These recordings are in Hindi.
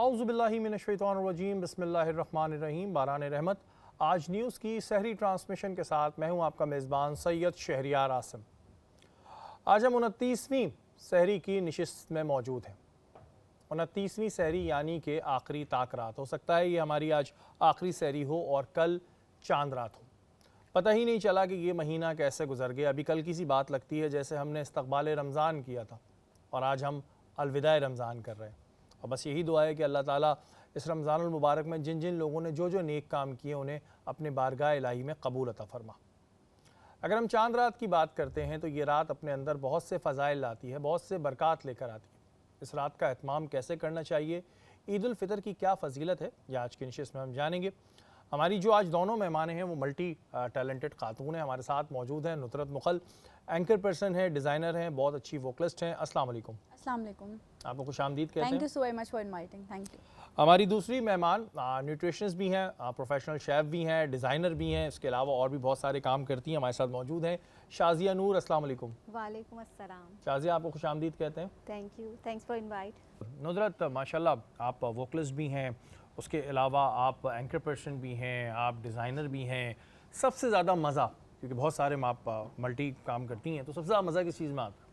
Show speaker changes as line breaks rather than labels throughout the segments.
औज़ुबिल्लाहि मिनश्शैतानिर्रजीम बिस्मिल्लाहिर्रहमानिर्रहीम। बारान रहमत। आज न्यूज़ की सहरी ट्रांसमिशन के साथ मैं हूं आपका मेज़बान सैयद शहरियार आसिम। आज हम 29वीं सहरी की नशिस्त में मौजूद हैं। 29वीं सहरी यानी कि आखिरी ताक रात। हो सकता है ये हमारी आज आखिरी सहरी हो और कल चांद रात हो। पता ही नहीं चला कि ये महीना कैसे गुजर गया। अभी कल की सी बात लगती है जैसे हमने इस्तक़बाल रमज़ान किया था और आज हम अलविदा रमज़ान कर रहे हैं। और बस यही दुआ है कि अल्लाह ताला इस रमज़ानुल मुबारक में जिन जिन लोगों ने जो जो नेक काम किए उन्हें अपने बारगाह इलाही में कबूल अता फरमा। अगर हम चांद रात की बात करते हैं तो ये रात अपने अंदर बहुत से फ़ज़ाइल लाती है, बहुत से बरक़ात लेकर आती है। इस रात का एहतमाम कैसे करना चाहिए, ईद उल फ़ितर की क्या फ़जीलत है, यह आज की नशिस्त में हम जानेंगे। हमारी जो आज दोनों मेहमान हैं वो मल्टी टैलेंटेड खातून हैं। हमारे साथ मौजूद हैं नुसरत मुखल, एंकर पर्सन है, डिज़ाइनर हैं, बहुत अच्छी वोकलिस्ट हैं। अस्सलाम वालेकुम।
अस्सलाम वालेकुम।
आपको खुशामदीद कहते हैं।
Thank you so very much for inviting. Thank you.
हमारी दूसरी मेहमान न्यूट्रिशनिस्ट भी हैं, प्रोफेशनल शेफ़ भी हैं, डिज़ाइनर भी हैं, इसके अलावा और भी बहुत सारे काम करती हैं। हमारे साथ मौजूद हैं शाज़िया नूर। अस्सलाम वालेकुम।
वालेकुम अस्सलाम।
शाज़िया, आपको खुशामदीद कहते हैं।
Thank you, thanks for invite.
Nusrat, माशाल्लाह आप वोकलिस्ट भी हैं, उसके अलावा आप एंकर पर्सन भी हैं, आप डिज़ाइनर भी हैं। सबसे ज़्यादा मज़ा, क्योंकि बहुत सारे आप मल्टी काम करती हैं, तो सबसे ज़्यादा मज़ा किस चीज़ में आता है?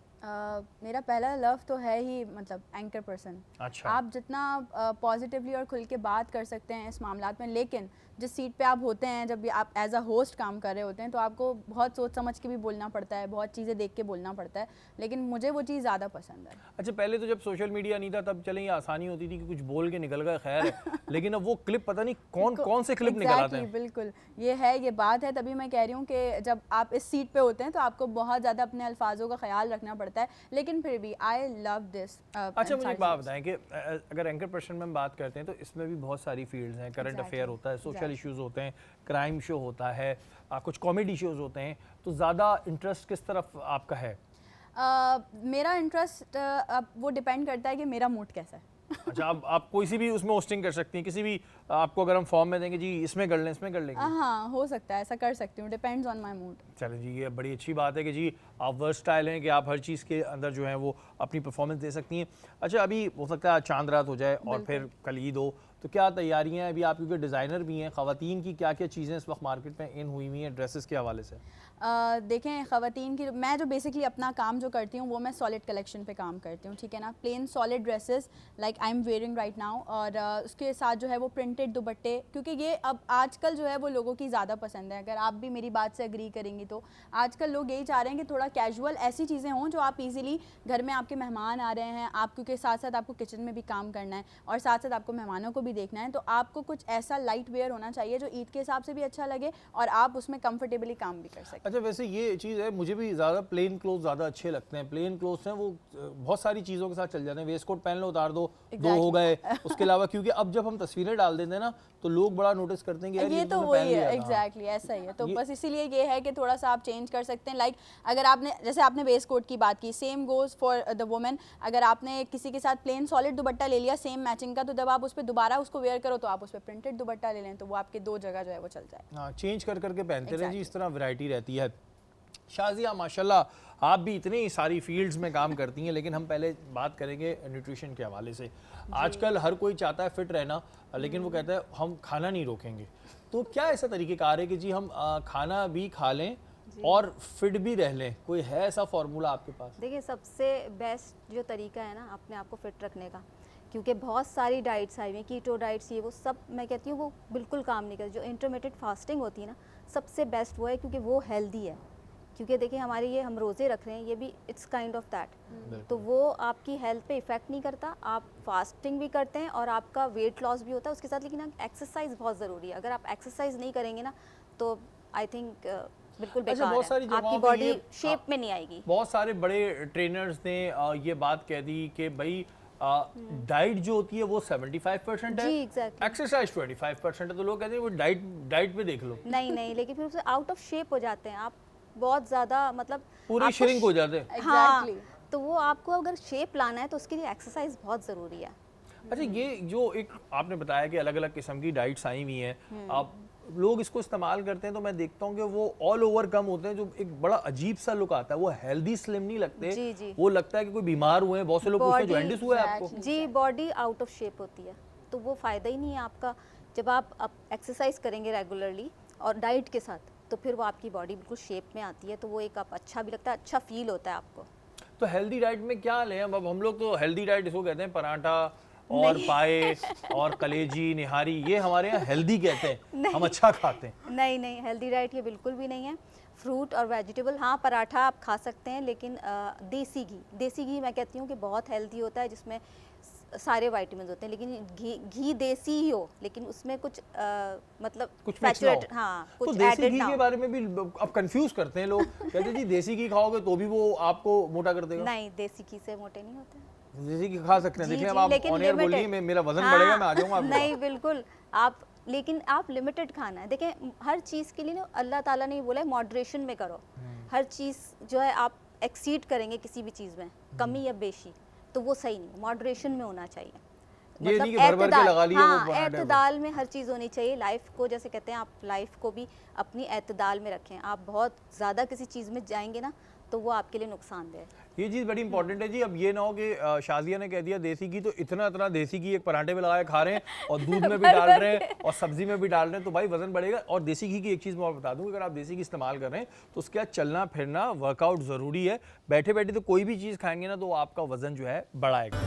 मेरा पहला लव तो है ही मतलब एंकर पर्सन।
अच्छा।
आप जितना पॉजिटिवली और खुल के बात कर सकते हैं इस मामलात में, लेकिन जिस सीट पे आप होते हैं, जब भी आप एज अ होस्ट काम कर रहे होते हैं, तो आपको बहुत सोच समझ के भी बोलना पड़ता है, बहुत चीज़ें देख के बोलना पड़ता है, लेकिन मुझे वो चीज़ ज़्यादा पसंद है।
अच्छा, पहले तो जब सोशल मीडिया नहीं था तब चलें ये आसानी होती थी कि कुछ बोल के निकल गए, खैर है। लेकिन अब वो क्लिप पता नहीं कौन से क्लिप निकल आते हैं।
बिल्कुल, ये बात है। तभी मैं कह रही हूँ कि जब आप इस सीट पे होते हैं तो आपको बहुत ज़्यादा अपने अल्फाजों का ख्याल रखना पड़ता है, लेकिन फिर भी आई लव दिस।
अच्छा, मुझे एक बात बताएं कि अगर एंकर पर्सन में हम बात करते हैं तो इसमें भी बहुत सारी फील्ड्स हैं। करंट अफेयर होता है, सोशल इश्यूज़ होते हैं, क्राइम शो होता है, कुछ कॉमेडी शोज़ होते हैं। तो ज़्यादा इंटरेस्ट किस तरफ आपका है?
मेरा इंटरेस्ट वो डिपेंड करता है कि मेरा मूड कैसा है।
अच्छा, आप कोई सी भी उसमें होस्टिंग कर सकती हैं, किसी भी आपको अगर हम फॉर्म में देंगे जी इसमें कर लें, इसमें कर लेंगे।
हाँ, हो सकता है, ऐसा कर सकती हूँ, डिपेंड्स ऑन माय मूड।
चलें जी, ये बड़ी अच्छी बात है कि जी आप वर्सटाइल हैं कि आप हर चीज़ के अंदर जो है वो अपनी परफॉर्मेंस दे सकती हैं। अच्छा, अभी हो सकता है चांद रात हो जाए और फिर कल ईद हो, तो क्या तैयारियां हैं अभी? आप क्योंकि डिज़ाइनर भी हैं, ख़वातीन की क्या क्या चीज़ें इस वक्त मार्केट में इन हुई हुई हैं ड्रेसेस के हवाले से?
देखें, ख़वातीन की मैं जो बेसिकली अपना काम जो करती हूँ वो मैं सॉलिड कलेक्शन पे काम करती हूँ, ठीक है ना। Plane solid dresses like I am wearing right now, और उसके साथ जो है वो प्रिंटेड दुपट्टे, क्योंकि ये अब आजकल जो है वो लोगों की ज़्यादा पसंद है। अगर आप भी मेरी बात से एग्री करेंगी तो आजकल लोग यही चाह रहे हैं कि थोड़ा कैजुअल ऐसी चीज़ें हों जो आप इजीली, घर में आपके मेहमान आ रहे हैं, आप क्योंकि साथ साथ आपको किचन में भी काम करना है और साथ साथ आपको मेहमानों को भी देखना है, तो आपको कुछ ऐसा लाइट वेयर होना चाहिए जो ईद के हिसाब से भी अच्छा लगे और आप उसमें कंफर्टेबली काम भी कर सकें।
अच्छा, वैसे ये चीज़ है, मुझे भी ज़्यादा प्लेन क्लोथ ज़्यादा अच्छे लगते हैं। प्लेन क्लोथ्स हैं वो बहुत सारी चीज़ों के साथ चल जाते हैं। वेस्ट कोट पहन लो, उतार दो, दो हो गए। उसके अलावा क्योंकि अब जब हम तस्वीरें डाल देते हैं ना तो लोग बड़ा नोटिस करते हैं कि यार
ये तो वही है, एग्जैक्टली ऐसा ही है। तो बस इसीलिए ये है कि थोड़ा सा आप चेंज कर सकते हैं। लाइक अगर आपने, जैसे आपने वेस्ट कोट की बात की, same goes for the women. अगर आपने किसी के साथ प्लेन सॉलिड दुपट्टा ले लिया सेम मैचिंग का, तो जब आप उस पर दोबारा उसको वेयर करो तो आप उस पर प्रिंटेड दुपट्टा ले लें, तो वो आपके दो जगह जो है वो चल जाए।
हाँ, चेंज कर करके पहनते रहें जी, इस तरह वैरायटी रहती है। शाज़िया, माशाल्लाह आप भी इतनी सारी फील्ड्स में काम करती हैं, लेकिन हम पहले बात करेंगे न्यूट्रिशन के हवाले से। आजकल हर कोई चाहता है फिट रहना, लेकिन वो कहता है हम खाना नहीं रोकेंगे। तो क्या ऐसा तरीक़ेकार है कि जी हम खाना भी खा लें और फिट भी रह लें? कोई है ऐसा फार्मूला आपके पास?
देखिए, सबसे बेस्ट जो तरीका है ना अपने आप को फिट रखने का, क्योंकि बहुत सारी डाइट्स आई हुई हैं, कीटो डाइट्स, ये वो सब मैं कहती हूँ वो बिल्कुल काम नहीं करती। जो इंटरमिटेंट फास्टिंग होती है ना, सबसे बेस्ट वो है, क्योंकि वो हेल्दी है। क्योंकि देखिए हमारे ये हम रोज़े रख रहे हैं, ये भी इट्स काइंड ऑफ दैट। तो वो आपकी हेल्थ पे इफ़ेक्ट नहीं करता, आप फास्टिंग भी करते हैं और आपका वेट लॉस भी होता है उसके साथ। लेकिन एक्सरसाइज बहुत ज़रूरी है। अगर आप एक्सरसाइज नहीं करेंगे ना तो आई थिंक बिल्कुल बेकार है, आपकी बॉडी शेप में नहीं आएगी।
बहुत सारे बड़े ट्रेनर्स ने ये बात कह दी कि भाई डाइट जो होती है वो 75% है, एक्सरसाइज 25% है। तो लोग कहते हैं वो डाइट पे देख लो।
नहीं, लेकिन फिर उससे आउट ऑफ शेप हो जाते हैं आप, बहुत ज़्यादा, मतलब
पूरे श्रिंक हो जाते हैं।
हाँ, तो वो आपको अगर शेप लाना है तो उसके लिए एक्सरसाइज बहुत ज़रूरी है।
अच्छा, ये जो एक आपने बताया कि अलग अलग किस्म की डाइट्स आई हुई हैं, आप लोग इसको इस्तेमाल करते हैं तो मैं देखता हूँ कि वो ऑल ओवर कम होते हैं, जो एक बड़ा अजीब सा लुक आता है। वो हेल्दी स्लिम नहीं लगते,
जी।
वो लगता है कि कोई बीमार हुए हैं। बहुत से लोग पूछते हैं जॉन्डिस हुआ है आपको?
जी, बॉडी आउट ऑफ शेप होती है। तो वो फ़ायदा ही नहीं है आपका। जब आप एक्सरसाइज करेंगे रेगुलरली और डाइट के साथ, तो फिर वो आपकी बॉडी बिल्कुल शेप में आती है, तो वो एक आप अच्छा भी लगता है, अच्छा फील होता है आपको।
तो हेल्दी डाइट में क्या लें? अब हम लोग तो हेल्दी डाइट इसको कहते हैं, पराठा और पाए और कलेजी निहारी, ये हमारे यहाँ हेल्दी कहते हैं, हम अच्छा खाते हैं।
नहीं नहीं, हेल्दी डाइट ये बिल्कुल भी नहीं है। फ्रूट और वेजिटेबल, हाँ पराठा आप खा सकते हैं, लेकिन देसी घी मैं कहती हूँ कि बहुत हेल्दी होता है, जिसमें सारे विटामिन होते हैं। लेकिन घी देसी ही हो, लेकिन उसमें कुछ मतलब
कुछ मिक्स ना हो।
हाँ,
तो
कुछ
देसी
एडेड
घी
ना
के
हो।
बारे में भी अब कंफ्यूज करते हैं लोग, कहते हैं जी देसी घी खाओगे तो भी वो आपको मोटा कर देगा।
नहीं, देसी घी से मोटे नहीं होते।
देसी घी खा सकते हैं,
जी,
देखिए अब
जी,
आप
लेकिन
ऑन एयर बोल रही
limited।
हैं, मेरा वजन
हाँ,
बढ़ेगा, मैं आ जाऊंगा आपके
नहीं
पास।
बिल्कुल, लेकिन आप लिमिटेड खाना है। देखें, हर चीज़ के लिए ना अल्लाह ताला ने बोला है मॉडरेशन में करो। हर चीज़ जो है आप एक्सीड करेंगे किसी भी चीज़ में, कमी या बेशी, तो वो सही नहीं, मॉडरेशन में होना चाहिए।
ये नहीं कि भर भर के लगा लिया वो
हाँ,
पराठे को।
एतदाल में हर चीज़ होनी चाहिए। लाइफ को जैसे कहते हैं, आप लाइफ को भी अपनी एतदाल में रखें। आप बहुत ज़्यादा किसी चीज़ में जाएंगे ना, तो वो आपके लिए नुकसानदेह है।
ये चीज़ बड़ी इंपॉर्टेंट है जी। अब ये ना हो कि शाजिया ने कह दिया देसी घी, तो इतना देसी घी एक पराठे में लगाए खा रहे हैं और दूध में भी डाल रहे हैं और सब्जी में भी डाल रहे हैं, तो भाई वजन बढ़ेगा। और देसी घी की एक चीज़ मैं और बता दूं, अगर आप देसी घी इस्तेमाल कर रहे हैं तो उसके बाद चलना फिरना वर्कआउट ज़रूरी है। बैठे बैठे तो कोई भी चीज़ खाएंगे ना तो आपका वजन जो है बढ़ाएगा।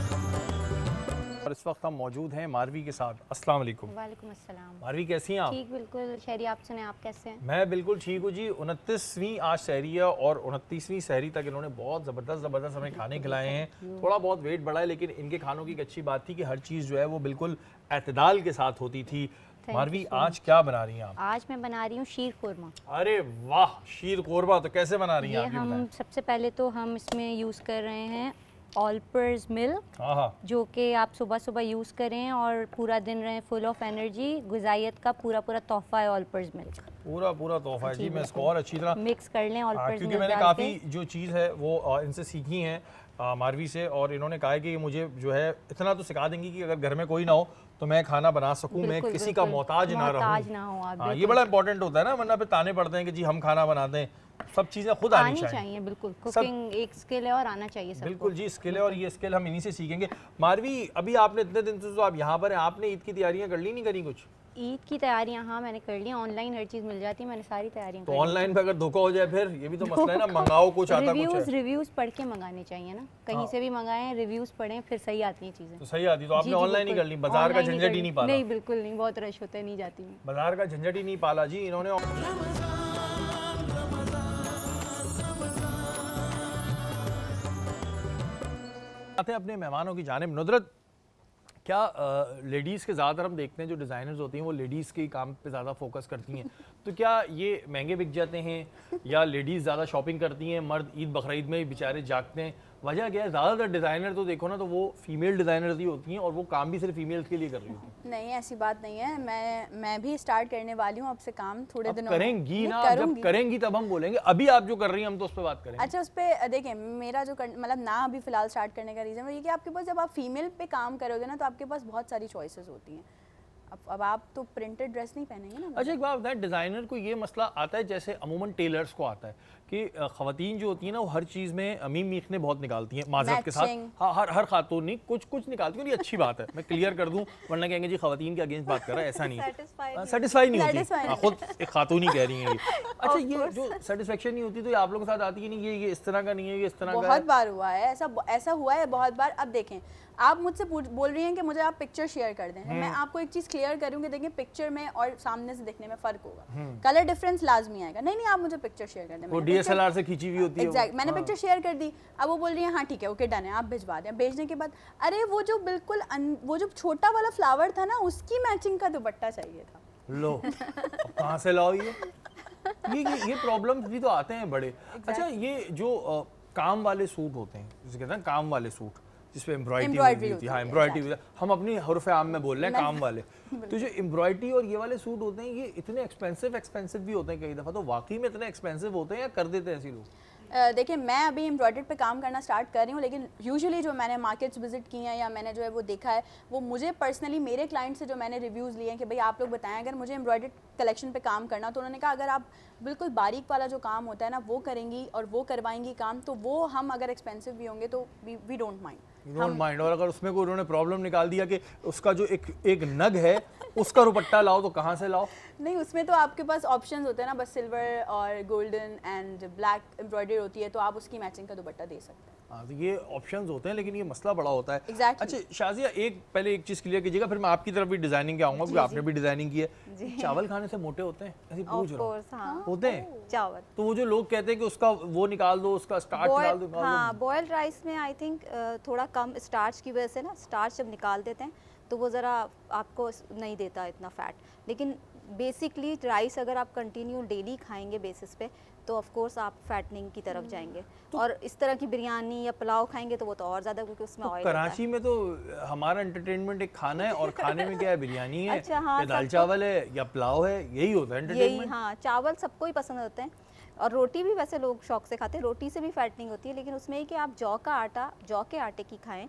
और इस वक्त हम मौजूद हैं मारवी के साथ। अस्सलाम वालेकुम।
वालेकुम अस्सलाम।
मारवी कैसी हैं आप?
ठीक, बिल्कुल शहरी। आप सुने, आप कैसे हैं?
मैं बिल्कुल ठीक हूँ जी। 29वीं आज सहरी है और 29वीं सहरी तक इन्होंने बहुत ज़बरदस्त हमें खाने खिलाए हैं। थोड़ा बहुत वेट बढ़ा है, लेकिन इनके खानों की एक अच्छी बात थी कि हर चीज़ जो है वो बिल्कुल एतदाल के साथ होती थी। मारवी, आज क्या बना रही हैं आप?
आज मैं बना रही हूँ शीर खुरमा।
अरे वाह, शीर कोरमा, तो कैसे बना रही हैं
ये
आप? ये
हम
बताएं।
सबसे पहले तो हम इसमें यूज़ कर रहे हैं ऑलपर्स मिल्क,
हाँ हाँ,
जो कि आप सुबह सुबह यूज़ करें और पूरा दिन रहें फुल ऑफ एनर्जी। गुजाइयत का पूरा तोहफा है ऑलपर्स मिल्क।
पूरा तोहफा है जी। मैं इसको और अच्छी तरह
मिक्स कर लें ऑलपर्स
क्योंकि
मिल्क
मैंने
डाल
काफ़ी
के।
जो चीज़ है वो इनसे सीखी हैं, मारवी से, और इन्होंने कहा है कि मुझे जो है इतना तो सिखा देंगी कि अगर घर में कोई ना हो तो मैं खाना बना सकूं, मैं
बिल्कुल,
किसी का
बिल्कुल।
मोहताज ना
मोहताज
रहूं।
ना हो आप,
हाँ, ये
बिल्कुल।
बड़ा इंपॉर्टेंट होता है ना, वरना फिर ताने पड़ते हैं कि जी हम खाना बनाते हैं। सब चीज़ें खुद आनी चाहिए।
चाहिए बिल्कुल। कुकिंग एक स्किल है और आना चाहिए सबको।
बिल्कुल जी, स्किल है और ये स्किल हम इन्हीं से सीखेंगे। मारवी, अभी आपने इतने दिन से तो आप यहाँ पर हैं, आपने ईद की तैयारियाँ कर ली नहीं करी कुछ?
ईद की तैयारियां हाँ मैंने कर ली। ऑनलाइन हर चीज़ मिल जाती है, मैंने सारी तैयारियां
तो
कर ली।
ऑनलाइन पे अगर धोखा हो जाए फिर ये भी तो मसला है ना, मंगाओ कुछ आता कुछ है।
रिव्यूज पढ़ के मंगाने चाहिए ना, कहीं से भी मंगाएं, रिव्यूज पढ़ें, फिर सही आती हैं चीज़ें।
तो सही आती, तो आपने
जी, जी,
ऑनलाइन ही कर
बिल्कुल।
ली, बाजार का
ऑनलाइन
झंझट
कर
ही
ली।
नहीं पाला?
नहीं, बिल्कुल नहीं, बहुत रश होता है, नहीं जाती मैं।
बाजार का झंझट ही नहीं पाला जी इन्होंने। आते हैं अपने मेहमानों की जानिब। नुदरत, क्या लेडीज़ के ज़्यादातर हम देखते हैं जो डिज़ाइनर्स होती हैं वो लेडीज़ के काम पे ज़्यादा फोकस करती हैं, तो क्या ये महंगे बिक जाते हैं या लेडीज़ ज़्यादा शॉपिंग करती हैं, मर्द ईद बकरीद में बेचारे जागते हैं? वजह क्या है? ज़्यादातर डिज़ाइनर तो देखो ना तो वो फीमेल डिज़ाइनर्स ही होती हैं और वो काम भी सिर्फ फीमेल्स के लिए कर रही होती हैं।
नहीं, ऐसी बात नहीं है। मैं भी स्टार्ट करने वाली हूँ अब से काम थोड़े
अब
दिनों
करेंगी
में।
ना,
नहीं,
जब
करूँगी।
करेंगी तब हम बोलेंगे। अभी आप जो कर रही हैं हम तो उस पर बात करेंगे।
अच्छा, उस पर देखें, मेरा जो मतलब ना अभी फ़िलहाल स्टार्ट करने का रीज़न वो ये कि आपके पास जब आप फीमेल पे काम करोगे ना तो आपके पास बहुत सारी चॉइसेस होती हैं। अब आप तो प्रिंटेड ड्रेस नहीं पहनेंगे ना।
अच्छा, एक बात बताएं, डिज़ाइनर को ये मसला आता है जैसे अमूमन टेलर्स को आता है कि ख़वातीन जो होती हैं ना वो हर चीज़ में मीम मीखने बहुत निकालती हैं माज़रत के साथ।
Matching।
हाँ, हर खातून नहीं, कुछ निकालती हैं और ये अच्छी बात है, मैं क्लियर कर दूं, वरना कहेंगे जी ख़वातीन के अगेंस्ट बात कर रहा है, ऐसा नहीं है। सेटिस्फाई नहीं होती।
Satisfy
हाँ, खुद एक खातून ही कह रही हैं ये। अच्छा, ये जो सेटिस्फेक्शन नहीं होती तो ये आप लोगों के साथ आती है नहीं, ये इस तरह का नहीं है, ये इस तरह का है?
बहुत बार हुआ है ऐसा हुआ है बहुत बार। अब देखें, आप मुझसे बोल रही हैं कि मुझे आप पिक्चर शेयर कर दें, मैं आपको एक चीज़ क्लियर करूँगी। देखें, पिक्चर में और सामने से देखने में फ़र्क होगा, कलर डिफरेंस लाजमी आएगा। नहीं, आप मुझे पिक्चर शेयर कर दें।
वो DSLR से खींची हुई होती है।
एग्जैक्ट, मैंने पिक्चर शेयर कर दी, अब वो बोल रही है हाँ ठीक है, ओके डन है, आप भिजवा दें। भेजने के बाद अरे वो जो बिल्कुल वो जो छोटा वाला फ्लावर था ना, उसकी मैचिंग का दुपट्टा चाहिए था।
लो, अब कहाँ से लाओ ये प्रॉब्लम्स भी तो आते हैं बड़े। अच्छा, ये जो काम वाले सूट होते हैं, जिसे कहते हैं काम वाले सूट, जिसपे एम्ब्रॉयडरी होती है, हाँ एम्ब्रॉयडरी, हम अपनी हरफ आम में बोल रहे हैं काम वाले। तो जो एम्ब्रॉयडरी और ये वाले सूट होते हैं ये इतने एक्सपेंसिव भी होते हैं कई दफ़ा, तो वाकई में इतने एक्सपेंसिव होते हैं या कर देते हैं ऐसे लोग?
देखिए, मैं अभी एम्ब्रॉयडरी पे काम करना स्टार्ट कर रही हूँ, लेकिन यूजुअली जो मैंने मार्केट्स विजिट की हैं या मैंने जो है वो देखा है, वो मुझे पर्सनली मेरे क्लाइंट से जो मैंने रिव्यूज़ लिए हैं कि भाई आप लोग बताएं अगर मुझे एम्ब्रॉयडरी कलेक्शन पे काम करना, तो उन्होंने कहा अगर आप बिल्कुल बारीक वाला जो काम होता है ना वो करेंगी और वो करवाएंगी काम, तो वो हम अगर एक्सपेंसिव भी होंगे तो we don't mind.
You don't mind. और अगर उसमें कोई उन्होंने प्रॉब्लम निकाल दिया कि उसका जो एक नग है उसका दुपट्टा लाओ, तो कहाँ से लाओ?
नहीं, उसमें तो आपके पास ऑप्शंस होते हैं ना, बस सिल्वर और गोल्डन एंड ब्लैक एम्ब्रॉयडरी होती है, तो आप उसकी मैचिंग का दुपट्टा दे सकते हैं।
हाँ, तो ये ऑप्शंस होते हैं, लेकिन ये मसला बड़ा होता है।
Exactly.
अच्छा शाजिया, पहले एक चीज़ क्लियर कीजिएगा, फिर मैं आपकी तरफ भी डिजाइनिंग के आऊँगा, क्योंकि आपने भी डिजाइनिंग की है। चावल खाने से मोटे होते हैं, ऐसे पूछ
ऑफ
रहा हूँ।
कोर्स हाँ
होते हैं?
चावल
तो वो जो लोग कहते हैं कि उसका वो निकाल दो, उसका स्टार्च निकाल दो,
हाँ बॉयल्ड राइस में आई थिंक थोड़ा कम स्टार्च की वजह से ना, स्टार्च जब निकाल देते हैं तो वो ज़रा आपको नहीं देता इतना फैट। लेकिन बेसिकली राइस अगर आप कंटिन्यू डेली खाएंगे बेसिस पे तो ऑफ कोर्स आप फैटनिंग की तरफ जाएंगे। और इस तरह की बिरयानी या पुलाव खाएंगे तो वो तो और ज़्यादा, क्योंकि उसमें ऑयल
कराची में तो हमारा एंटरटेनमेंट एक खाना है, और खाने में क्या है, बिरयानी है
अच्छा, हाँ,
या दाल चावल है या पुलाव है, यही होता है
यही।
एंटरटेनमेंट।
हाँ, चावल सबको ही पसंद होते हैं, और रोटी भी वैसे लोग शौक से खाते हैं, रोटी से भी फैटनिंग होती है, लेकिन उसमें कि आप जौ के आटे की खाएं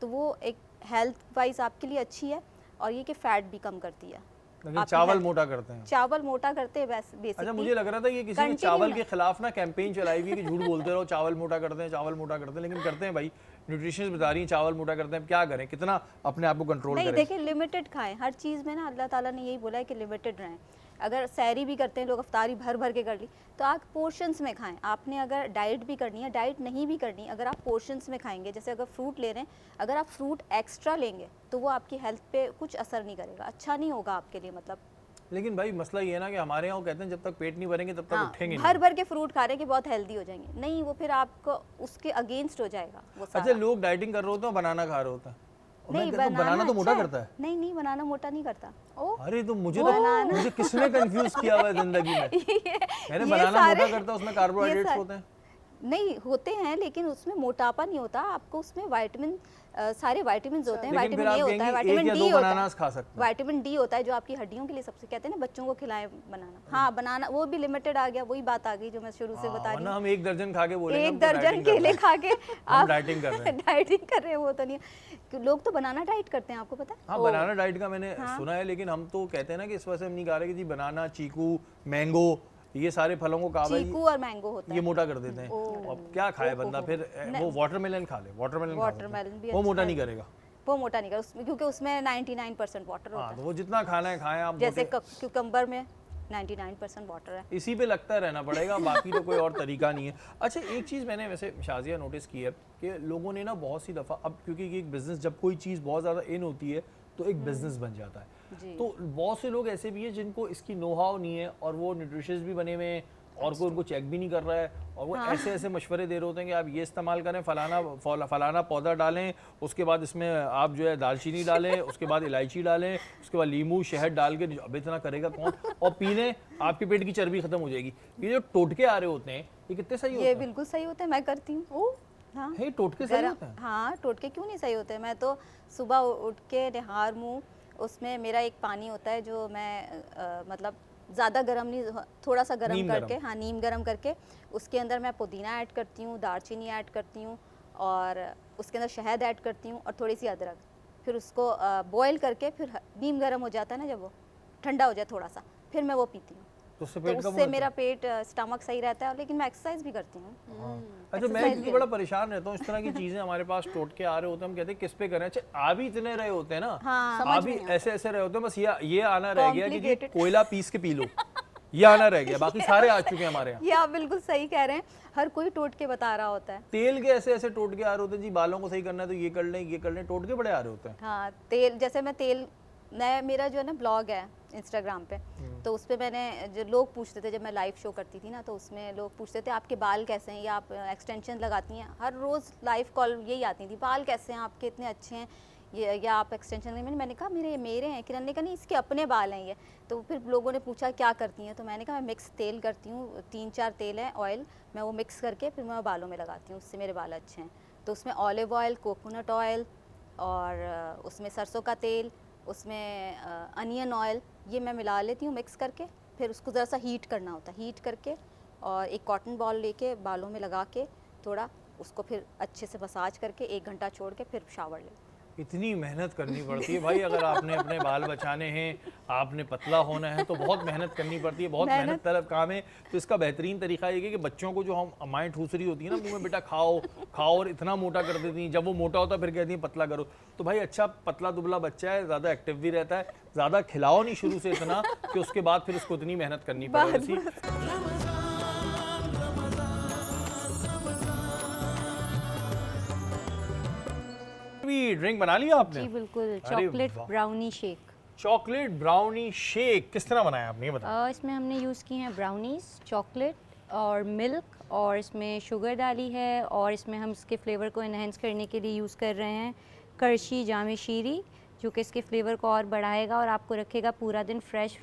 तो वो एक हेल्थ वाइज आपके लिए अच्छी है, और ये कि फैट भी कम करती है।
लेकिन
आपकी
चावल
हेल्थ-
मोटा करते हैं।
चावल मोटा करते हैं बेसिकली।
अच्छा, मुझे लग रहा था ये किसी ने
Continue
चावल
ना।
के खिलाफ ना कैंपेन चलाई हुई है कि झूठ बोलते रहो, चावल मोटा करते हैं, चावल मोटा करते हैं, लेकिन करते हैं भाई। न्यूट्रिशनिस्ट बता रही हैं चावल मोटा करते हैं, अब क्या करें, कितना अपने आप को कंट्रोल
नहीं,
करें?
देखिए लिमिटेड खाएं हर चीज़ में ना, अल्लाह ताला ने यही बोला है कि लिमिटेड रहें। अगर सैरी भी करते हैं लोग, अफ्तारी भर भर के कर ली, तो आप पोर्शंस में खाएं। आपने अगर डाइट भी करनी है, डाइट नहीं भी करनी, अगर आप पोर्शंस में खाएंगे, जैसे अगर फ्रूट ले रहे हैं, अगर आप फ्रूट एक्स्ट्रा लेंगे तो वो आपकी हेल्थ पे कुछ असर नहीं करेगा, अच्छा नहीं होगा आपके लिए। मतलब
लेकिन भाई मसला ये है ना कि हमारे यहाँ वो कहते हैं जब तक पेट नहीं भरेंगे तब तक उठेंगे
भर
नहीं।
भर के फ्रूट खा रहे हैं कि बहुत हेल्दी हो जाएंगे, नहीं, वो फिर आपको उसके अगेंस्ट हो जाएगा वो
अच्छा,
सारा।
लोग डाइटिंग कर रहे होते हैं और बनाना खा रहे होते हैं, और मैं
नहीं,
कहता हूँ बनाना तो मोटा
अच्छा
करता है।
नहीं, बनाना मोटा नहीं करता।
अरे तो मुझे किसने कंफ्यूज किया हुआ है जिंदगी में? मैंने
ये
बनाना
सारे-
मोटा करता है, उसमें कार्बोहाइड्रेट्स
सारे-
होते हैं।
नहीं होते हैं, लेकिन उसमें मोटापा नहीं होता आपको, उसमें विटामिन सारे विटामिन होते हैं।
लेकिन फिर
विटामिन
आप
ए होता है,
कहेंगे एक
विटामिन
या
डी
दो
होता है,
बनानास खा सकते हैं।
विटामिन डी होता है जो आपकी हड्डियों के लिए सबसे, कहते हैं ना बच्चों को खिलाएं बनाना। हाँ, बनाना वो भी लिमिटेड आ गया, वही बात आ गई जो मैं शुरू से बता रही
वरना
हूँ।
हम एक दर्जन खा के बोलेंगे
एक
हम तो
दर्जन
डाइटिंग कर
केले
रहे हैं।
खा के
हम डाइटिंग कर रहे हैं।
डाइटिंग कर रहे हैं, वो तो नहीं है। कि लोग तो बनाना डाइट करते हैं, आपको पता है?
हाँ, बनाना डाइट का मैंने सुना है, लेकिन हम तो कहते हैं ना कि इस वजह से हम नहीं खा रहे कि जी बनाना, चीकू, मैंगो, ये सारे फलों को कहा
चीकू और मैंगो होता
ये
है।
मोटा कर देते हैं। अब क्या खाए बंदा, फिर वो वाटरमेलन खा ले, वाटरमेलन
वाटरमेलन भी
वो
अच्छा
मोटा
है।
नहीं करेगा।
वो मोटा नहीं कर उसमें, क्योंकि उसमें 99% वाटर होता
हाँ,
है।
तो वो जितना खाना है खाएं आप।
जैसे
मोटे-
क्यूकम्बर में 99% वाटर है।
इसी पे लगता रहना पड़ेगा, बाकी तो कोई और तरीका नहीं है। अच्छा, एक चीज़ मैंने वैसे शाजिया नोटिस की है कि लोगों ने ना बहुत सी दफ़ा, अब क्योंकि ये एक बिज़नेस, जब कोई चीज़ बहुत ज़्यादा इन होती है तो एक बिज़नेस बन जाता है।
जी।
तो बहुत से लोग ऐसे भी हैं जिनको इसकी नो हाउ नहीं है, और वो न्यूट्रिशियस भी बने हुए हैं, और कोई उनको चेक भी नहीं कर रहा है, और वो ऐसे ऐसे मशवरे दे रहे होते हैं कि आप ये इस्तेमाल करें, फलाना पौधा डालें, उसके बाद इसमें आप जो है दालचीनी डालें, उसके बाद इलायची डालें, उसके बाद लीमू शहद डाल के, अब इतना करेगा कौन, और पीने आपके पेट की चर्बी खत्म हो जाएगी। ये जो टोटके आ रहे होते हैं ये कितने सही होते
ये
हैं?
बिल्कुल सही होता है, मैं करती हूँ। हाँ,
है टोटके सही होते हैं?
हाँ, टोटके क्यों नहीं सही होते? मैं तो सुबह उठ के निहार मुँह, उसमें मेरा एक पानी होता है जो मैं मतलब ज़्यादा गर्म नहीं, थोड़ा सा गर्म
नीम
करके,
गरम।
हाँ नीम गर्म करके, उसके अंदर मैं पुदीना ऐड करती हूँ, दालचीनी ऐड करती हूँ, और उसके अंदर शहद ऐड करती हूँ, और थोड़ी सी अदरक। फिर उसको बॉईल करके, फिर नीम गर्म हो जाता है ना, जब वो ठंडा हो जाए थोड़ा सा, फिर मैं वो पीती हूँ।
तो उससे
तो
पेट कम
उससे
होता
मेरा
है?
पेट स्टमक सही रहता है, लेकिन मैं एक्सरसाइज भी करती हूँ।
अच्छा, मैं
एक्सरसाइज
क्योंकि
भी
बड़ा परेशान रहता हूँ, इस तरह की चीजें हमारे पास टोटके आ रहे होते हैं, हम कहते हैं किस पे करें। अच्छा, आ भी इतने रहे होते हैं ना,
हाँ,
आ भी ऐसे ऐसे रहे होते हैं, बस ये आना रह गया कि जी
Complicated.
कोयला पीस के पी लो, ये आना रह गया, बाकी सारे आ चुके हैं हमारे यहाँ।
ये आप बिल्कुल सही कह रहे हैं, हर कोई टोटके बता रहा होता है।
तेल के ऐसे ऐसे टोटके आ रहे होते हैं, जी बालों को सही करना है तो ये कर लें, ये कर लें, टोटके बड़े आ रहे होते हैं।
हाँ, तेल, जैसे मैं मेरा जो है ना ब्लॉग है इंस्टाग्राम पे, तो उस पे मैंने, जो लोग पूछते थे जब मैं लाइव शो करती थी ना, तो उसमें लोग पूछते थे आपके बाल कैसे हैं, या आप एक्सटेंशन लगाती हैं। हर रोज़ लाइव कॉल यही आती थी, बाल कैसे हैं आपके, इतने अच्छे हैं ये, या आप एक्सटेंशन नहीं। मैंने कहा मेरे हैं। किरण ने कहा नहीं, इसके अपने बाल हैं ये। तो फिर लोगों ने पूछा क्या करती हैं, तो मैंने कहा मैं मिक्स तेल करती हूँ, 3-4 तेल हैं, ऑयल, मैं वो मिक्स करके फिर मैं बालों में लगाती हूँ, उससे मेरे बाल अच्छे हैं। तो उसमें ऑलिव ऑयल, कोकोनट ऑयल, और उसमें सरसों का तेल, उसमें अनियन ऑयल, ये मैं मिला लेती हूँ मिक्स करके। फिर उसको ज़रा सा हीट करना होता है, हीट करके, और एक कॉटन बॉल लेके बालों में लगा के थोड़ा उसको फिर अच्छे से मसाज करके 1 घंटा छोड़ के फिर शावर ले।
इतनी मेहनत करनी पड़ती है भाई। अगर आपने अपने बाल बचाने हैं, आपने पतला होना है, तो बहुत मेहनत करनी पड़ती है, बहुत मेहनत तलब काम है। तो इसका बेहतरीन तरीका ये है कि बच्चों को जो हम अमाएँ ठूस रही होती है ना मुंह में, बेटा खाओ खाओ, और इतना मोटा कर देती हैं। जब वो मोटा होता है फिर कहती हैं पतला करो। तो भाई अच्छा पतला दुबला बच्चा है, ज़्यादा एक्टिव भी रहता है, ज़्यादा खिलाओ नहीं शुरू से इतना कि उसके बाद फिर उसको इतनी मेहनत करनी पड़े। ड्रिंक बना लिया आपने?
जी बिल्कुल,
अरे
चॉकलेट
वाह।
Brownie shake.
Chocolate brownie shake किस तरह बनाया आपने, ये बताओ।
इसमें हमने यूज़ की हैं ब्राउनीज, चॉकलेट और मिल्क, और इसमें शुगर डाली है, और इसमें हम इसके फ्लेवर को इन्हेंस करने के लिए यूज़ कर रहे हैं करशी जामे शीरी, जो कि इसके फ्लेवर को और बढ़ाएगा और आपको रखेगा पूरा दिन फ्रेश।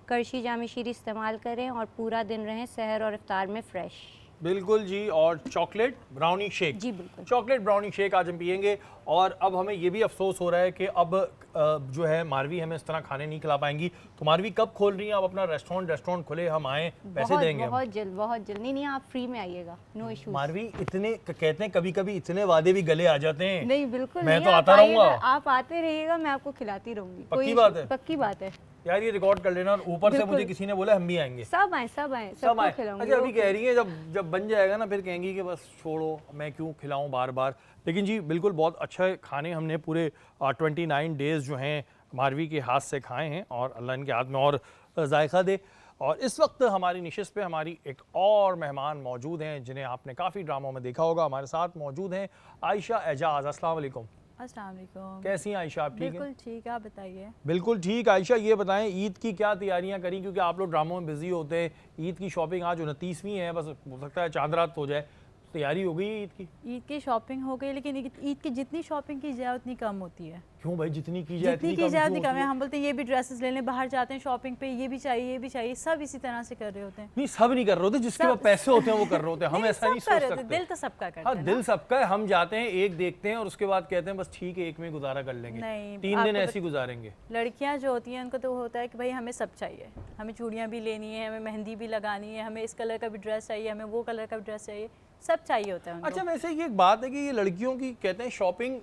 करशी जामे शीरी इस्तेमाल करें और पूरा दिन रहें सहर और इफ्तार में फ्रेश।
बिल्कुल जी। और चॉकलेट ब्राउनी शेक,
जी बिल्कुल।
चॉकलेट ब्राउनी शेक आज हम पियेंगे। और अब हमें ये भी अफसोस हो रहा है कि अब जो है मारवी हमें इस तरह खाने नहीं खिला पाएंगी। तो मारवी कब खोल रही हैं आप अपना रेस्टोरेंट खुले, हम आए, पैसे देंगे हम।
बहुत जल्द। नहीं आप फ्री में आइएगा, नो इशू।
मारवी इतने कहते हैं कभी कभी इतने वादे भी गले आ जाते हैं।
नहीं बिल्कुल
मैं
नहीं,
तो
आप
आता रहूंगा।
आइएगा, आप आते रहिएगा, मैं आपको खिलाती रहूंगी।
पक्की बात है?
पक्की बात है
यार ये रिकॉर्ड कर लेना। और ऊपर से
बिल्कुल।
मुझे किसी ने बोला हम भी आएंगे।
सब आए
सब
सबको
आए।
खिलाऊंगी।
अच्छा अभी कह रही है जब बन जाएगा ना फिर कहेंगी कि बस छोड़ो, मैं क्यों खिलाऊं बार बार। लेकिन जी बिल्कुल बहुत अच्छा खाने हमने पूरे 29 डेज़ जो हैं मारवी के हाथ से खाए हैं, और अल्लाह इनके हाथ में और जायका दे। और इस वक्त हमारी निशिस्त पे हमारी एक और मेहमान मौजूद हैं जिन्हें आपने काफ़ी ड्रामों में देखा होगा। हमारे साथ मौजूद हैं आयशा एजाज। अस्सलाम वालेकुम।
अस्सलाम वालेकुम।
कैसी हैं आयशा, आप ठीक हैं?
बिल्कुल ठीक, आप बताइए।
बिल्कुल ठीक। आयशा ये बताएं ईद की क्या तैयारियां करी, क्योंकि आप लोग ड्रामों में बिजी होते हैं। ईद की शॉपिंग आज 29वीं है, बस हो सकता है चांद रात हो जाए। तैयारी हो गई है ईद की?
ईद की शॉपिंग हो गई, लेकिन ईद की जितनी शॉपिंग की जाए उतनी कम होती है।
क्यों भाई, जितनी की जाए
जितनी की जाए उतनी कम है। हम बोलते हैं ये भी ड्रेसेस ले लें, बाहर जाते हैं शॉपिंग पे, ये भी चाहिए, सब इसी तरह से कर रहे होते हैं।
नहीं सब नहीं कर रहे होते, जिसके पास पैसे होते हैं वो कर रहे होते हैं। हम ऐसा नहीं सोच सकते।
दिल तो सबका करता
हाँ
है।
दिल सबका है। हम जाते हैं एक देखते हैं और उसके बाद कहते हैं बस ठीक है एक में गुजारा कर लेंगे,
नहीं,
3 दिन
आपको
ऐसे ही गुजारेंगे।
लड़कियां जो होती हैं उनको तो होता है कि भाई हमें सब चाहिए, हमें चूड़ियाँ भी लेनी है, हमें मेहंदी भी लगानी है, हमें इस कलर का भी ड्रेस चाहिए, हमें वो कलर का भी ड्रेस चाहिए, सब चाहिए होता है उनको।
अच्छा वैसे ये एक बात है कि ये लड़कियों की कहते हैं शॉपिंग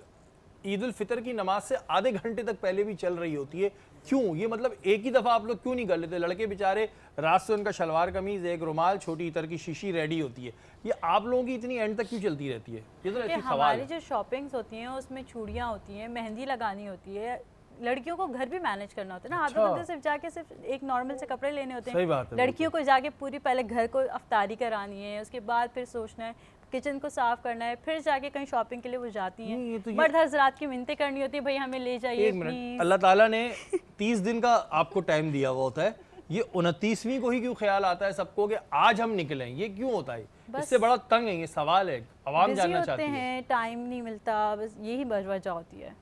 ईद उल फितर की नमाज से आधे घंटे तक पहले भी चल रही होती है। क्यों ये मतलब एक ही दफ़ा आप लोग क्यों नहीं कर लेते? लड़के बेचारे रात से उनका शलवार कमीज़, एक रुमाल, छोटी इतर की शीशी रेडी होती है, ये आप लोगों की इतनी एंड तक क्यों चलती रहती है? ये तो ऐसी सवाल
हमारी
है।
जो शॉपिंग्स होती हैं उसमें चूड़ियाँ होती हैं, मेहंदी लगानी होती है, लड़कियों को घर भी मैनेज करना होता है ना।
अच्छा।
हाथों बंदे सिर्फ जाके सिर्फ एक नॉर्मल से कपड़े लेने होते
सही
हैं।
बात है,
लड़कियों को जाके पूरी पहले घर को अफ्तारी करानी है, उसके बाद फिर सोचना है, किचन को साफ करना है, फिर जाके कहीं शॉपिंग के लिए वो जाती
नहीं, ये
हैं।
तो
मर्द हजरात की मिन्नतें करनी होती है, भाई हमें ले जाइए
एक मिनट,
प्लीज।
अल्लाह ताला ने 30 दिन का आपको टाइम दिया हुआ होता है, ये 29वीं को ही क्यों ख्याल आता है सबको कि आज हम निकलें? ये क्यों होता है?
बस
इससे बड़ा तंग है, ये सवाल है, आवाम
बिजी
जानना
होते
चाहती है।
हैं, टाइम नहीं मिलता, बस यही वजह होती है।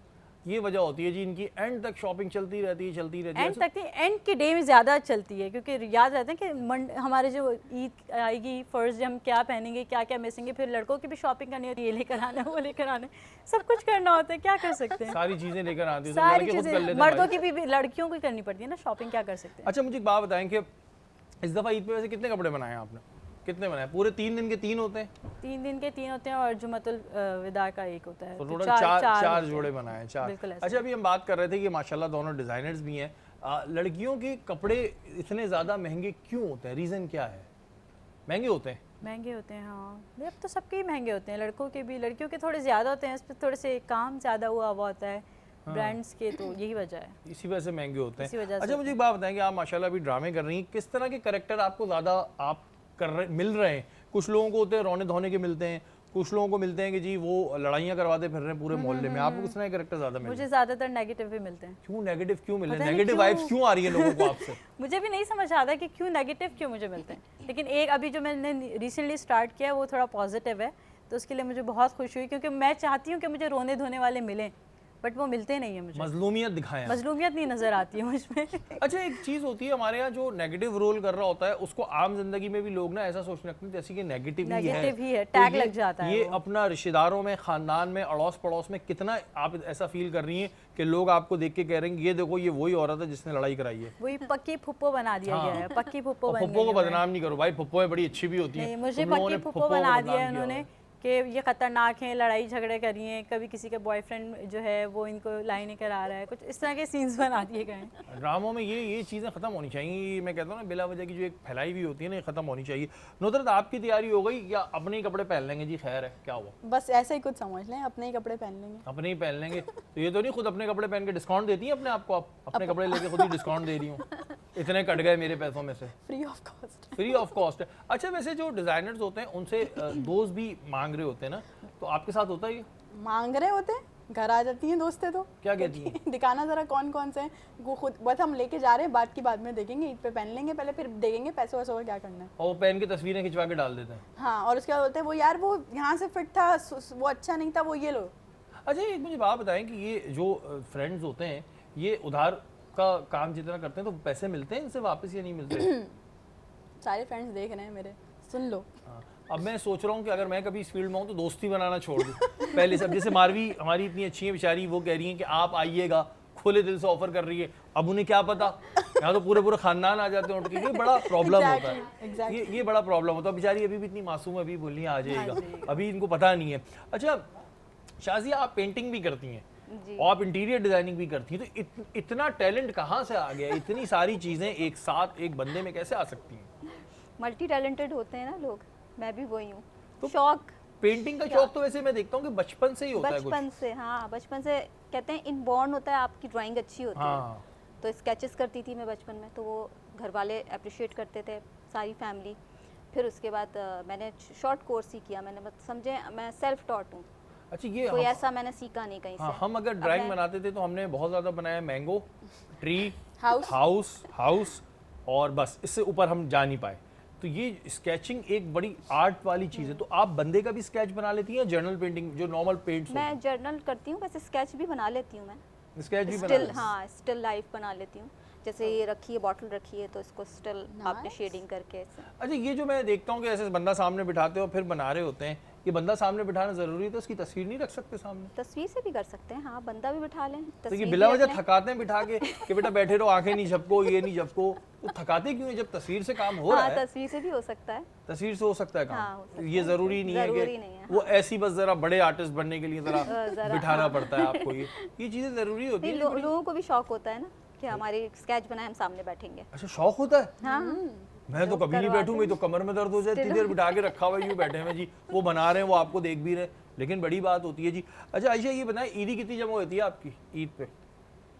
ये वजह होती है जी इनकी, एंड तक शॉपिंग चलती रहती है।
एंड तक नहीं, एंड के डे में ज़्यादा चलती है, क्योंकि याद रहता है कि हमारे जो ईद आएगी फर्स्ट डे हम क्या पहनेंगे, क्या क्या मिसेंगे, फिर लड़कों की भी शॉपिंग करनी होती है, ये लेकर आना है, वो लेकर आना है, सब कुछ करना होता है, क्या कर सकते हैं।
सारी चीजें लेकर आती है, सब
सारी
लड़के खुद कर
चीज़ें
लेते हैं
मर्दों
भाई।
की भी लड़कियों को ही करनी पड़ती है ना शॉपिंग, क्या कर सकते हैं।
अच्छा मुझे एक बात बताएं कि इस दफ़ा ईद पे वैसे कितने कपड़े बनाए आपने? कितने बनाए? पूरे 3 दिन के 3 होते हैं?
3 दिन के 3 होते हैं और जुमतुल विदा का 1 होता है,
तो
तो
टोटल
चार
चार
होते हैं।
जोड़े बनाए हैं, 4।
बिल्कुल ऐसे।
अच्छा अभी हम बात कर रहे थे कि माशाल्लाह दोनों डिज़ाइनर्स भी हैं। लड़कियों के कपड़े इतने ज़्यादा महंगे क्यों होते हैं? रीज़न क्या है? महंगे होते हैं?
महंगे होते हैं हाँ, अब तो सबके ही महंगे होते हैं, लड़कों के भी, लड़कियों के थोड़े ज़्यादा होते हैं, इस पर थोड़े से काम ज़्यादा हुआ होता है ब्रांड्स के, तो यही वजह है।
इसी वजह से महंगे होते
इसी
हैं।
वजह से
अच्छा मुझे एक बात बताएं कि आप माशाल्लाह अभी ड्रामे कर रही हैं, किस तरह के करेक्टर आपको ज़्यादा आप मिल रहे हैं? कुछ लोगों को होते हैं रोने धोने के मिलते हैं, कुछ लोगों को मिलते हैं कि जी वो लड़ाइयाँ करवाते फिर रहे हैं पूरे मोहल्ले में। आपको किस तरह के करेक्टर ज़्यादा मिल रहे हैं?
मुझे ज़्यादातर नेगेटिव भी मिलते हैं।
क्यों नेगेटिव क्यों मिल रहे
पता
हैं?
नहीं
नेगेटिव
क्यों?
वाइब्स क्यों आ रही है लोगों को आपसे?
मुझे भी नहीं समझ आता कि क्यों नेगेटिव क्यों मुझे मिलते हैं, लेकिन एक अभी जो मैंने रिसेंटली स्टार्ट किया है वो थोड़ा पॉजिटिव है, तो उसके लिए मुझे बहुत खुशी हुई, क्योंकि मैं चाहती हूँ कि मुझे रोने धोने वाले मिलें, बट वो मिलते नहीं है मुझे।
मजलूमियत दिखाएं आप।
मजलूमियत नहीं नज़र आती है मुझमें।
अच्छा एक चीज़ होती है हमारे यहाँ जो नेगेटिव रोल कर रहा होता है उसको आम जिंदगी में भी लोग ना ऐसा सोचने लगते हैं जैसे कि नेगेटिव ही है,
टैग लग जाता है
ये
वो।
अपना रिश्तेदारों में, खानदान में, अड़ोस पड़ोस में कितना आप ऐसा फील कर रही हैं कि लोग आपको देख के कह रहे हैं ये देखो ये वही औरत है जिसने लड़ाई कराई है।
वही पक्की फुप्पो बना दिया गया है, पक्की फुप्पो बन
फुप्पो को
गई है।
बदनाम नहीं करो भाई, फुप्पो बड़ी अच्छी भी होती है।
नहीं, मुझे
तुम लोगों ने
पक्की फुप्पो बना दिया है
बदनाम किया
उन्होंने
हुआ है।
कि ये ख़तरनाक हैं, लड़ाई झगड़े करिए, कभी किसी का बॉयफ्रेंड जो है वो इनको लाइनें करा रहा है, कुछ इस तरह के सीन्स बना दिए गए हैं।
ड्रामों में ये चीज़ें ख़त्म होनी चाहिए। मैं कहता हूँ ना, बिला वजह की जो एक फैलाई हुई होती है ना, ये ख़त्म होनी चाहिए। नुसरत, आपकी तैयारी हो गई या अपने ही कपड़े पहन लेंगे जी? खैर है, क्या हुआ,
बस ऐसे ही कुछ समझ लें, अपने ही कपड़े पहन लेंगे।
अपने ही पहन लेंगे? तो ये तो नहीं खुद अपने कपड़े पहन के डिस्काउंट देती हैं अपने आप को? आप अपने कपड़े लेके खुद ही डिस्काउंट दे रही हूँ, इतने कट गए मेरे पैसों में से।
Free of cost.
Free of cost है। अच्छा, वैसे जो डिज़ाइनर्स होते हैं उनसे दोस्त भी मांग रहे होते हैं ना, तो आपके साथ होता है ये?
मांग रहे होते हैं, घर आ जाती हैं दोस्तें तो।
क्या कहती हैं?
दिखाना ज़रा कौन कौन से हैं, वो खुद बस हम लेके जा रहे हैं, बाद की बाद में देखेंगे, ईद पे पहन लेंगे पहले, फिर देखेंगे पैसे वैसे और क्या करना है।
और वो पहन के तस्वीरें खिंचवा के डाल देते हैं।
हाँ, और उसके बाद बोलते हैं वो यार वो यहाँ से फिट था, वो अच्छा नहीं था, वो ये लो।
अच्छा, एक मुझे बात बताएं कि ये जो फ्रेंड्स होते हैं, ये उधार का काम जितना करते हैं तो पैसे मिलते हैं इनसे वापस या नहीं मिलते?
सारे फ्रेंड्स देख रहे हैं मेरे, सुन लो।
हाँ। अब मैं सोच रहा हूँ कि अगर मैं कभी इस फील्ड में हूँ तो दोस्ती बनाना छोड़ दूँ पहले सब। जैसे मारवी हमारी इतनी अच्छी है बेचारी, वो कह रही है कि आप आइएगा, खुले दिल से ऑफर कर रही है। अब उन्हें क्या पता, यहाँ तो पूरे खानदान आ जाते हैं उठ के। ये बड़ा प्रॉब्लम होता है। ये बड़ा प्रॉब्लम होता है। बेचारी अभी भी इतनी मासूम है, अभी बोलिए आ जाएगा, अभी इनको पता नहीं है। अच्छा शाजिया, आप पेंटिंग भी करती हैं और आप इंटीरियर डिजाइनिंग भी करती हैं, तो इतना टैलेंट कहाँ से आ गया? इतनी सारी चीज़ें एक साथ एक बंदे में कैसे आ सकती हैं?
मल्टी टैलेंटेड होते हैं ना लोग, मैं भी वही हूँ। तो शौक,
पेंटिंग का शौक तो वैसे मैं देखता हूँ कि बचपन से ही होता है कुछ।
बचपन से, हाँ बचपन से कहते हैं इनबॉर्न होता है, आपकी ड्राइंग अच्छी होती
हाँ।
है। तो स्केचेस करती थी मैं बचपन में, तो वो घर वाले अप्रिशिएट करते थे, सारी फैमिली। फिर उसके बाद मैंने शॉर्ट कोर्स ही किया, मैंने मतलब समझे मैं सेल्फ टॉट हूँ।
अच्छा, ये
कोई ऐसा मैंने सीखा नहीं कहीं
हाँ,
से।
हम अगर ड्राइंग बनाते थे तो हमने बहुत ज़्यादा बनाया, मैंगो ट्री,
हाउस
हाउस और बस, इससे ऊपर हम जा नहीं पाए। तो ये स्केचिंग एक बड़ी आर्ट वाली चीज़ है। तो आप बंदे का भी स्केच बना लेती हैं, जर्नल पेंटिंग जो नॉर्मल पेंट्स होते
मैं जर्नल करती हूँ, वैसे स्केच भी बना लेती हूँ मैं।
हैं, स्केच भी बना
स्टिल,
लेती हैं?
हाँ स्टिल लाइफ बना लेती हूँ। जैसे ये रखी है, बॉटल रखी है, तो इसको स्टिल आपने शेडिंग करके ऐसे।
अच्छा, ये जो मैं देखता हूँ कि ऐसे बंदा सामने बिठाते हो फिर बना रहे होते हैं, ये बंदा सामने बिठाना जरूरी है तो उसकी तस्वीर नहीं रख सकते सामने?
तस्वीर से भी कर सकते हैं, हाँ बंदा भी बिठा लें,
तो ये
तस्वीर
बिला
भी रख
वजह
लें।
थकाते हैं बिठा के कि बेटा बैठे रहो, आंखें नहीं झपको, ये नहीं झपको। तो थकाते क्यों है जब तस्वीर से काम हो रहा
हाँ
है?
तस्वीर से भी हो सकता है।
तस्वीर से हो सकता है
हाँ, हो
काम।
सकता
ये
है।
जरूरी नहीं है
जरूरी
कि
नहीं है,
वो ऐसी बस जरा बड़े आर्टिस्ट बनने के लिए जरा बिठाना पड़ता है आपको। ये चीजें जरूरी होती
नहीं,
है।
लोगों को भी शौक होता है ना कि हमारी स्केच बनाए, हम सामने बैठेंगे।
अच्छा, शौक होता है?
हाँ
मैं तो कभी नहीं बैठूं, मैं तो कमर में दर्द हो जाए, इतनी देर बिठा के रखा हुआ यूं बैठे हैं जी, वो बना रहे हैं, वो आपको देख भी रहे हैं, लेकिन बड़ी बात होती है जी। अच्छा आयशा, ये बताएं ईदी कितनी जमा होती है आपकी ईद पे?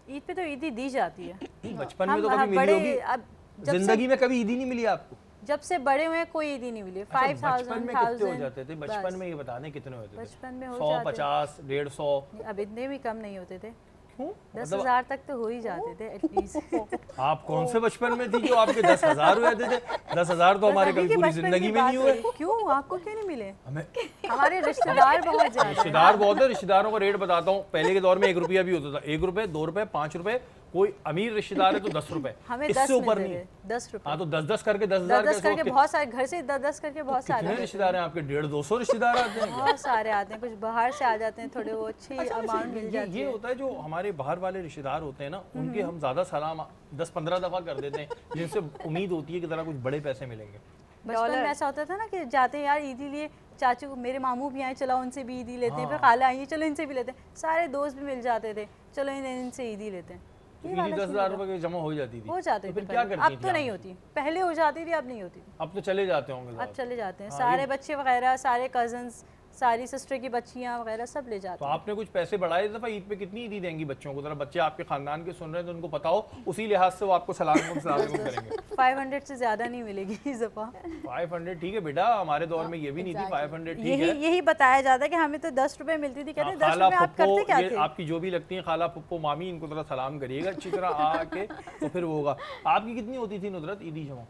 ईद पे तो ईदी दी जाती है।
बचपन में तो
हम
कभी मिली होगी,
अब जब से-
जिंदगी में कभी ईदी नहीं मिली आपको?
जब से बड़े हुए कोई ईदी नहीं मिली।
अच्छा,
5000
बचपन में कितने हो
1000
जाते थे? बचपन में ये बताने कितने होते थे?
बचपन में हो
100,
जाते
50, 150?
अब इतने भी कम नहीं होते थे,
क्यों?
10,000 तक तो हो ही जाते थे एटलीस्ट।
आप कौन से बचपन में थी जो आपके 10,000 हुए थे? 10,000 तो हमारे कभी पूरी जिंदगी में नहीं हुए।
क्यों, आपको क्यों नहीं मिले?
हमें
हमारे रिश्तेदार बहुत ज्यादा हैं।
रिश्तेदार बहुत है। रिश्तेदारों का रेट बताता हूँ, पहले के दौर में 1 रुपया भी होता था। 1 रुपए, 2 रुपए, 5 रुपए, कोई अमीर रिश्तेदार है तो 10 रुपए,
हमें
इससे
10
ऊपर
मिलते
नहीं।
थे, 10 रुपए।
हाँ, तो 10-10 करके 10,000
10
कैसे
करके
होते?
बहुत सारे, घर से 10 करके बहुत सारे
कितने
आते हैं।
रिश्तेदार हैं आपके? 150-200 रिश्तेदार आते हैं क्या?
बहुत सारे आते हैं, कुछ बाहर से आ जाते हैं, थोड़े वो अच्छी अमाउंट मिल जाती
ये
है।
होता है जो हमारे बाहर वाले रिश्तेदार होते हैं ना, उनके हम ज्यादा सलाम 10-15 दफा कर देते हैं, जिनसे उम्मीद होती है कि जरा कुछ बड़े पैसे मिलेंगे।
बचपन में ऐसा होता था ना कि जाते हैं यार ईदी लिए, चाचू मेरे मामू भी आए, चलो उनसे भी ईदी लेते हैं, फिर खाला आई, चलो इनसे भी लेते हैं, सारे दोस्त भी मिल जाते थे, चलो इनसे ईदी लेते हैं।
तो ईदी 10,000 रुपए की जमा हो जाती थी।
हो जाते
तो
थे
फिर क्या
पहले।
करती
अब
थी
तो
आप?
नहीं होती, पहले हो जाती थी, अब नहीं होती।
अब तो चले जाते होंगे
अब
साहब।
चले जाते हैं
हाँ,
सारे बच्चे वगैरह, सारे कजन्स, सारी सिस्टर की बच्चियां वगैरह सब ले जाते
तो
हैं।
आपने कुछ पैसे बढ़ाए इस दफा ईद पे? कितनी ईदी देंगी बच्चों को? जरा बच्चे आपके खानदान के सुन रहे हैं तो उनको पता हो, उसी लिहाज से वो आपको सलाम करेंगे।
500 से ज्यादा नहीं मिलेगी इस दफा।
500 ठीक है बेटा, हमारे दौर में ये भी नहीं थी। 500 ठीक है।
यही बताया जाता है कि हमें तो 10 रुपए मिलती थी, कहते हैं 10
खाला
रुपए आप करते
फुप्पो,
क्या
ये
थे?
आपकी जो भी लगती हैं, खाला फुप्पो मामी, इनको थोड़ा सलाम करिएगा अच्छी तरह आके, तो फिर वो होगा। आपकी कितनी होती थी नुसरत ईदी जमा?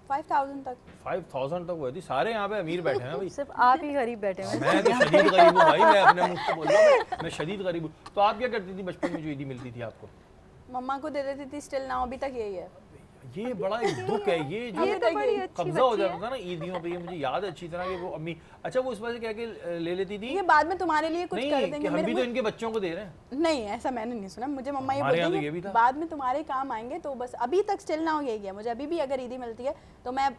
5000 तक।
5000 तक हुई थी। सारे यहाँ पे अमीर बैठे हैं भाई।
सिर्फ आप ही गरीब बैठे हुए हैं।
मैं तो शदीद गरीब हूँ भाई, मैं अपने मुझ से बोल रहा हूँ, मैं शदीद गरीब हूँ। तो आप क्या करती थी बचपन में जो ईदी मिलती थी आपको?
मम्मा को दे देती थी, स्टिल नाउ अभी तक यही है।
ये बड़ा एक दुख है, ये जो
ये तो बड़ी अच्छी
कब्जा हो
बच्ची
जाता
है।
था ना ईदियों पे, ये मुझे याद है अच्छी तरह कि वो अम्मी, अच्छा वो इस वजह से कह के ले लेती थी
ये बाद में तुम्हारे लिए कुछ कर
नहीं
देंगे
कि हम
मेरे
भी तो
मुझे-
इनके बच्चों को दे रहे हैं।
नहीं, ऐसा मैंने नहीं सुना। मुझे मम्मा ये
हमारे यहाँ
बोलती
तो
है
ये भी
कि
था।
बाद में तुम्हारे काम आएंगे, तो बस अभी तक स्टिल नाउ यही है। मुझे अभी भी अगर ईदी मिलती है तो मैं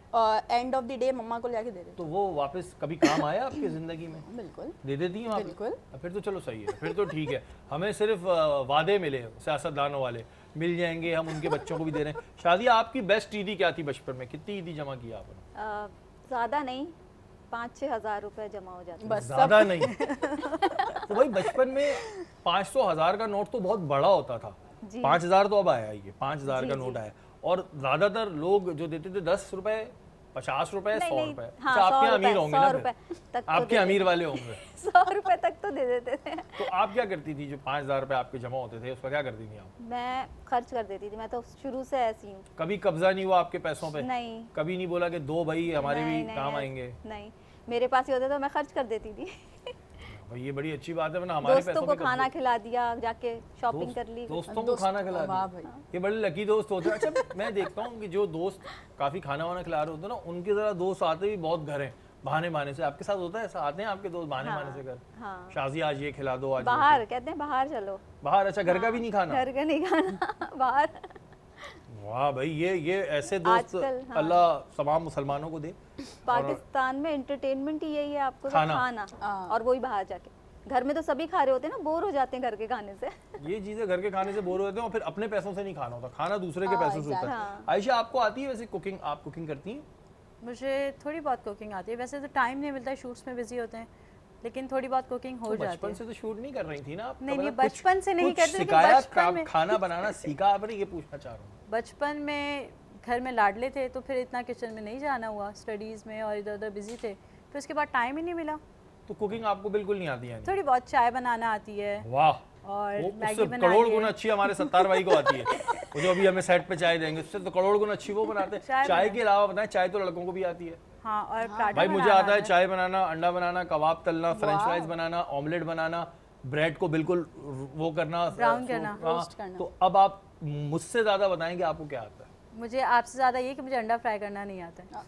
एंड ऑफ द डे मम्मा को जाके दे देती
तो वो वापस कभी काम आया आपकी ज़िंदगी में?
हूँ। बिल्कुल
दे देती हैं वापस?
बिल्कुल।
फिर तो चलो सही है, फिर तो ठीक है। हमें सिर्फ वादे मिले सियासतदानों वाले, मिल जाएंगे हम उनके बच्चों को भी दे रहे हैं। शादिया आपकी बेस्ट ईदी क्या थी बचपन में? कितनी ईदी जमा की आपने?
ज़्यादा नहीं, 5-6 हज़ार रुपए जमा हो जाते हैं।
बस
ज्यादा नहीं। तो भाई बचपन में 500,000 का नोट तो बहुत बड़ा होता था।
जी।
5,000 तो अब आया, ये 5,000
जी,
का
जी।
नोट आया। और ज्यादातर लोग जो देते थे 10 रुपए, 50 रुपए,
नहीं
100
नहीं,
रुपए।
हाँ,
अच्छा,
100
आपके
रुपए,
अमीर होंगे
100
ना
रुपए
फिर?
तक तो
आपके
दे
अमीर
देते
वाले होंगे।
100 रुपए तक तो दे देते थे।
तो आप क्या करती थी जो 5,000 रुपए आपके जमा होते थे, उसका क्या करती थी आप?
मैं खर्च कर देती थी, मैं तो शुरू से ऐसी हूँ।
कभी कब्जा नहीं हुआ आपके पैसों पे?
नहीं
कभी नहीं बोला कि दो भाई हमारे
नहीं,
भी
नहीं,
काम
ऐस-
आएंगे?
नहीं, मेरे पास ही होते तो मैं खर्च कर देती थी।
भाई ये बड़ी अच्छी बात है, वरना हमारे
दोस्तों
पैसों
को
पे
खाना खिला दिया, जाके शॉपिंग
दोस्त-
कर ली।
दोस्तों को खाना खिला
वाह
दिया।
भाई।
ये बड़े लकी दोस्त होते हैं। अच्छा मैं देखता हूँ कि जो दोस्त काफी खाना वाना खिला रहे होते हैं ना, उनके जरा दोस्त आते भी बहुत घर हैं बहाने से। आपके साथ होता है ऐसा? आते हैं आपके दोस्त बहाने से घर?
हाँ,
शाजी आज ये खिला दो, आज वो
बाहर कहते हैं बाहर चलो।
बाहर? अच्छा घर का भी नहीं खाना?
घर का नहीं खाना बाहर।
वाह भाई, ये ऐसे दोस्त
आजकल, हाँ।
अल्लाह तमाम मुसलमानों को दे।
पाकिस्तान में एंटरटेनमेंट ही यही है, आपको तो
खाना।
खाना,
हाँ।
और वही बाहर जाके। घर में तो सभी खा रहे होते हैं ना, बोर हो जाते हैं घर के खाने से।
ये चीजें घर के खाने से बोर होते हैं और फिर अपने पैसों से नहीं खाना होता, खाना दूसरे के
हाँ,
पैसों से होता है।
हाँ।
आयशा आपको आती है वैसे कुकिंग? आप कुकिंग करती हैं?
मुझे थोड़ी बहुत कुकिंग आती है, वैसे तो टाइम नहीं मिलता, शूट्स में बिजी होते हैं, लेकिन थोड़ी बहुत कुकिंग हो
तो
जाती
बचपन
है।
से तो शूट नहीं कर रही थी ना आप?
नहीं,
तो
नहीं,
मतलब कुछ-
बचपन से नहीं
कुछ
करती, लेकिन
सिखाया
बचपन में-
खाना बनाना सीखा आपने, ये पूछना चाह रहा हूँ।
बचपन में घर में लाडले थे तो फिर इतना किचन में नहीं जाना हुआ, स्टडीज़ में और इधर उधर बिजी थे, फिर उसके बाद टाइम ही नहीं मिला।
तो कुकिंग आपको बिल्कुल नहीं आती यानी?
थोड़ी बहुत चाय बनाना आती है
वाह,
और
वो
मैगी
उससे
बनानी
करोड़
है।
गुना अच्छी हमारे सत्तार भाई को आती है। वो जो अभी हमें सेट पे चाय देंगे, उससे तो करोड़ गुना अच्छी वो बनाते हैं।
चाय
चाय के अलावा बताएं, चाय तो लड़कों को भी आती है।
हाँ, और पराठा
भाई मुझे
बनाना
आता है चाय बनाना, अंडा बनाना, कबाब तलना, फ्रेंच
वाह।
फ्राइज बनाना, ऑमलेट बनाना, ब्रेड को बिल्कुल वो करना,
Brown करना,
हाँ,
रोस्ट करना।
तो अब आप मुझसे ज्यादा बताएंगे आपको क्या आता है?
मुझे आपसे ज़्यादा ये कि मुझे अंडा फ्राई करना नहीं आता है।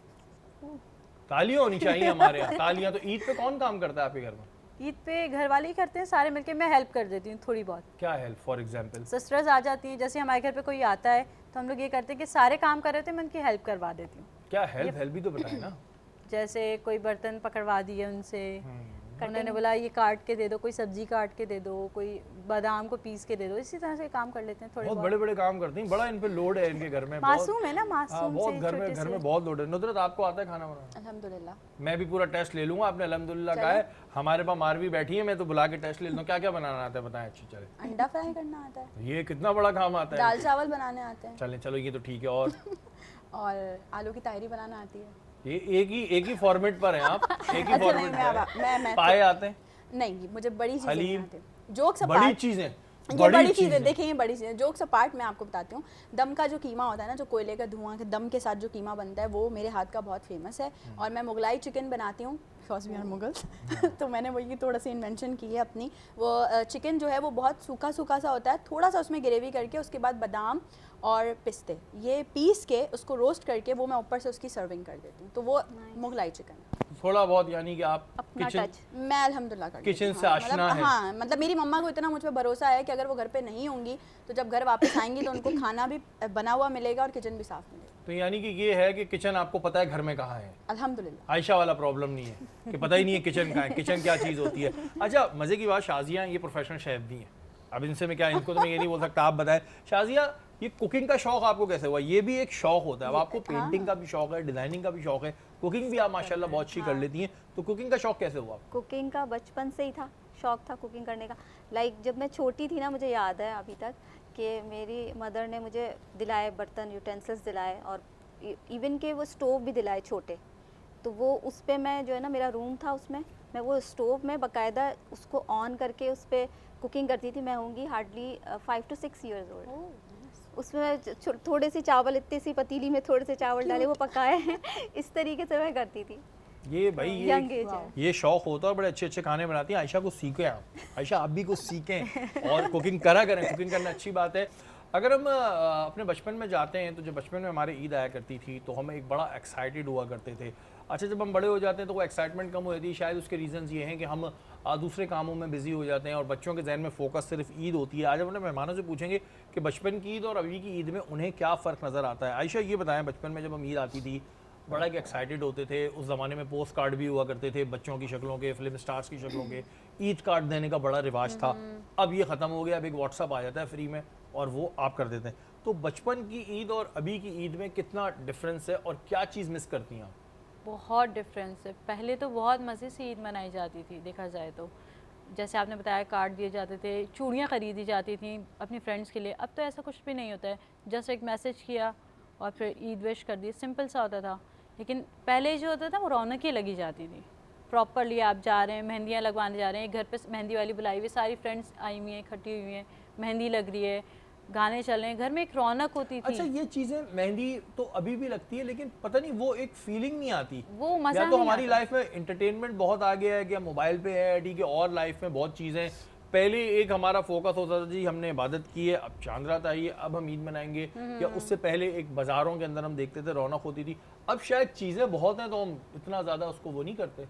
तालियां होनी चाहिए हमारे यहाँ, तालियां। तो ईद पे कौन काम करता है आपके घर में?
ईद पे घर वाले ही करते हैं सारे मिलके, मैं हेल्प कर देती हूँ थोड़ी बहुत।
क्या हेल्प? For example?
सिस्टर्स आ जाती हैं, जैसे हमारे घर पे कोई आता है तो हम लोग ये करते हैं कि सारे काम कर रहे थे, मैं उनकी हेल्प करवा देती हूँ।
क्या हेल्प? हेल्प भी तो बताए ना।
जैसे कोई बर्तन पकड़वा दिए उनसे, उन्होंने बोला ये काट के दे दो, कोई सब्जी काट के दे दो, कोई बादाम को पीस के दे दो, इसी तरह से काम कर लेते हैं थोड़े
बहुत
बहुत।
बड़े बड़े काम करती हैं, बड़ा इन पे लोड है इनके घर में। बहुत-
मासूम है ना,
हाँ,
मासूम
बहुत
से
घर में
छोटे से।
बहुत लोड है। नुसरत आपको आता है खाना बनाना?
अल्हम्दुलिल्लाह।
मैं भी पूरा टेस्ट ले लूंगा, आपने अल्हम्दुलिल्लाह कहा है। हमारे पास मारवी बैठी है, मैं तो बुला के टेस्ट ले लूँ। क्या क्या बनाना आता है बताएं? अच्छी चले।
अंडा फ्राई करना आता है,
ये कितना बड़ा काम आता है।
दाल चावल बनाने आते हैं,
चलें चलो, ये तो ठीक है। और
और आलू की तायरी बनाना आती है।
ये एक ही फॉर्मेट पर हैं आप, एक ही
अच्छा नहीं,
फॉर्मेट
मैं
पाए आते हैं,
नहीं, मुझे बड़ी चीजें नहीं
हलीम,
आती। जोक्स
बड़ी
अपार्ट,
चीजें,
ये बड़ी चीजें देखिए, ये बड़ी चीजें। जोक्स अपार्ट मैं आपको बताती हूँ, दम का जो कीमा होता है ना, जो कोयले का धुआं के दम के साथ जो कीमा बनता है, वो मेरे हाथ का बहुत फेमस है। और मैं मुगलाई चिकन बनाती हूँ, बिकॉज वी आर मुगल्स। तो मैंने वही थोड़ा सी इन्वेंशन की है अपनी। वो चिकन जो है वो बहुत सूखा सूखा सा होता है, थोड़ा सा उसमें ग्रेवी करके, उसके बाद बादाम और पिस्ते ये पीस के उसको रोस्ट करके वो मैं ऊपर से उसकी सर्विंग कर देती हूँ। तो वो मुगलाई चिकन है।
थोड़ा बहुत, यानी कि आप
अपना
किचन
टच।
मैं अल्हम्दुलिल्लाह कर
किचन
लेती
से
हूँ।
आशना है।
हाँ, मतलब मेरी मम्मा को इतना मुझ पे भरोसा है कि अगर वो घर पे नहीं होंगी तो जब घर वापस आएंगी तो उनको खाना भी बना हुआ मिलेगा और किचन भी साफ मिलेगा।
तो यानी कि ये है कि किचन आपको पता है घर में कहाँ है।
अल्हम्दुलिल्लाह।
आयशा वाला प्रॉब्लम नहीं है कि पता ही नहीं है किचन कहाँ है, किचन क्या चीज़ होती है। अच्छा मज़े की बात, शाजिया ये प्रोफेशनल शेफ भी हैं। अब इनसे मैं क्या, इनको तो मैं ये नहीं बोल सकता, आप बताएं शाजिया ये कुकिंग का शौक आपको कैसे हुआ? ये भी एक शौक होता है। अब आपको पेंटिंग का भी शौक है, डिजाइनिंग का भी शौक है, कुकिंग भी आप माशाल्लाह बहुत अच्छी कर लेती हैं। तो कुकिंग का शौक कैसे हुआ?
कुकिंग का बचपन से ही था, शौक था कुकिंग करने का। लाइक जब मैं छोटी थी ना, मुझे याद है अभी तक कि मेरी मदर ने मुझे दिलाए बर्तन, यूटेंसिल्स दिलाए, और इवन के वो स्टोव भी दिलाए छोटे। तो वो उस पर मैं जो है ना, मेरा रूम था उसमें, मैं वो स्टोव में बाकायदा उसको ऑन करके उस पर कुकिंग करती थी। मैं होंगी हार्डली 5 to 6 years old। उसमें थोड़े से चावल, इतनी सी पतीली में थोड़े से चावल डाले, वो पकाए हैं। इस तरीके से मैं करती थी।
ये भाई
यंग एज है।
ये शौक होता है, बड़े अच्छे अच्छे खाने बनाती हैं। आयशा को सीखें आप, आयशा आप भी कुछ सीखें और कुकिंग करा करें। कुकिंग करना अच्छी बात है। अगर हम अपने बचपन में जाते हैं तो जब बचपन में हमारे ईद आया करती थी तो हम एक बड़ा एक्साइटेड हुआ करते थे। अच्छा, जब हम बड़े हो जाते हैं तो वो एक्साइटमेंट कम हो जाती है। शायद उसके रीजंस ये हैं कि हम दूसरे कामों में बिजी हो जाते हैं और बच्चों के जहन में फोकस सिर्फ ईद होती है। आज हम अपने मेहमानों से पूछेंगे कि बचपन की ईद और अभी की ईद में उन्हें क्या फ़र्क नज़र आता है। आयशा, ये बताएं, बचपन में जब हम ईद आती थी बड़ा एक एक्साइटेड होते थे। उस ज़माने में पोस्ट कार्ड भी हुआ करते थे बच्चों की शक्लों के, फिल्म स्टार्स की शक्लों के। ईद कार्ड देने का बड़ा रिवाज था। अब ये ख़त्म हो गया। अब एक व्हाट्सअप आ जाता है फ्री में और वो आप कर देते हैं। तो बचपन की ईद और अभी की ईद में कितना डिफरेंस है और क्या चीज़ मिस करती हैं आप?
बहुत डिफरेंस है। पहले तो बहुत मज़े से ईद मनाई जाती थी, देखा जाए तो जैसे आपने बताया कार्ड दिए जाते थे, चूड़ियाँ ख़रीदी जाती थी अपनी फ्रेंड्स के लिए। अब तो ऐसा कुछ भी नहीं होता है, जस्ट एक मैसेज किया और फिर ईद विश कर दी, सिंपल सा होता था। लेकिन पहले जो होता था वो रौनक ही लगी जाती थी। प्रॉपरली आप जा रहे हैं, मेहंदियाँ लगवाने जा रहे हैं, घर पे मेहंदी वाली बुलाई हुई, सारी फ्रेंड्स आई हुई हैं, इकट्ठी हुई हैं, मेहंदी लग रही है, गाने चल रहे हैं, घर में एक रौनक होती थी।
अच्छा, ये चीज़ें मेहंदी तो अभी भी लगती है लेकिन पता नहीं वो एक फीलिंग नहीं आती।
वो मज़ा
या तो
नहीं
हमारी
आता।
लाइफ में एंटरटेनमेंट बहुत आ गया है कि हम मोबाइल पे है, ठीक है, और लाइफ में बहुत चीज़ें। पहले एक हमारा फोकस होता था, जी हमने इबादत की है, अब चांद रात आई है, अब हम ईद मनाएंगे। या उससे पहले एक बाज़ारों के अंदर हम देखते थे, रौनक होती थी। अब शायद चीज़ें बहुत हैं तो हम इतना ज़्यादा उसको वो नहीं करते।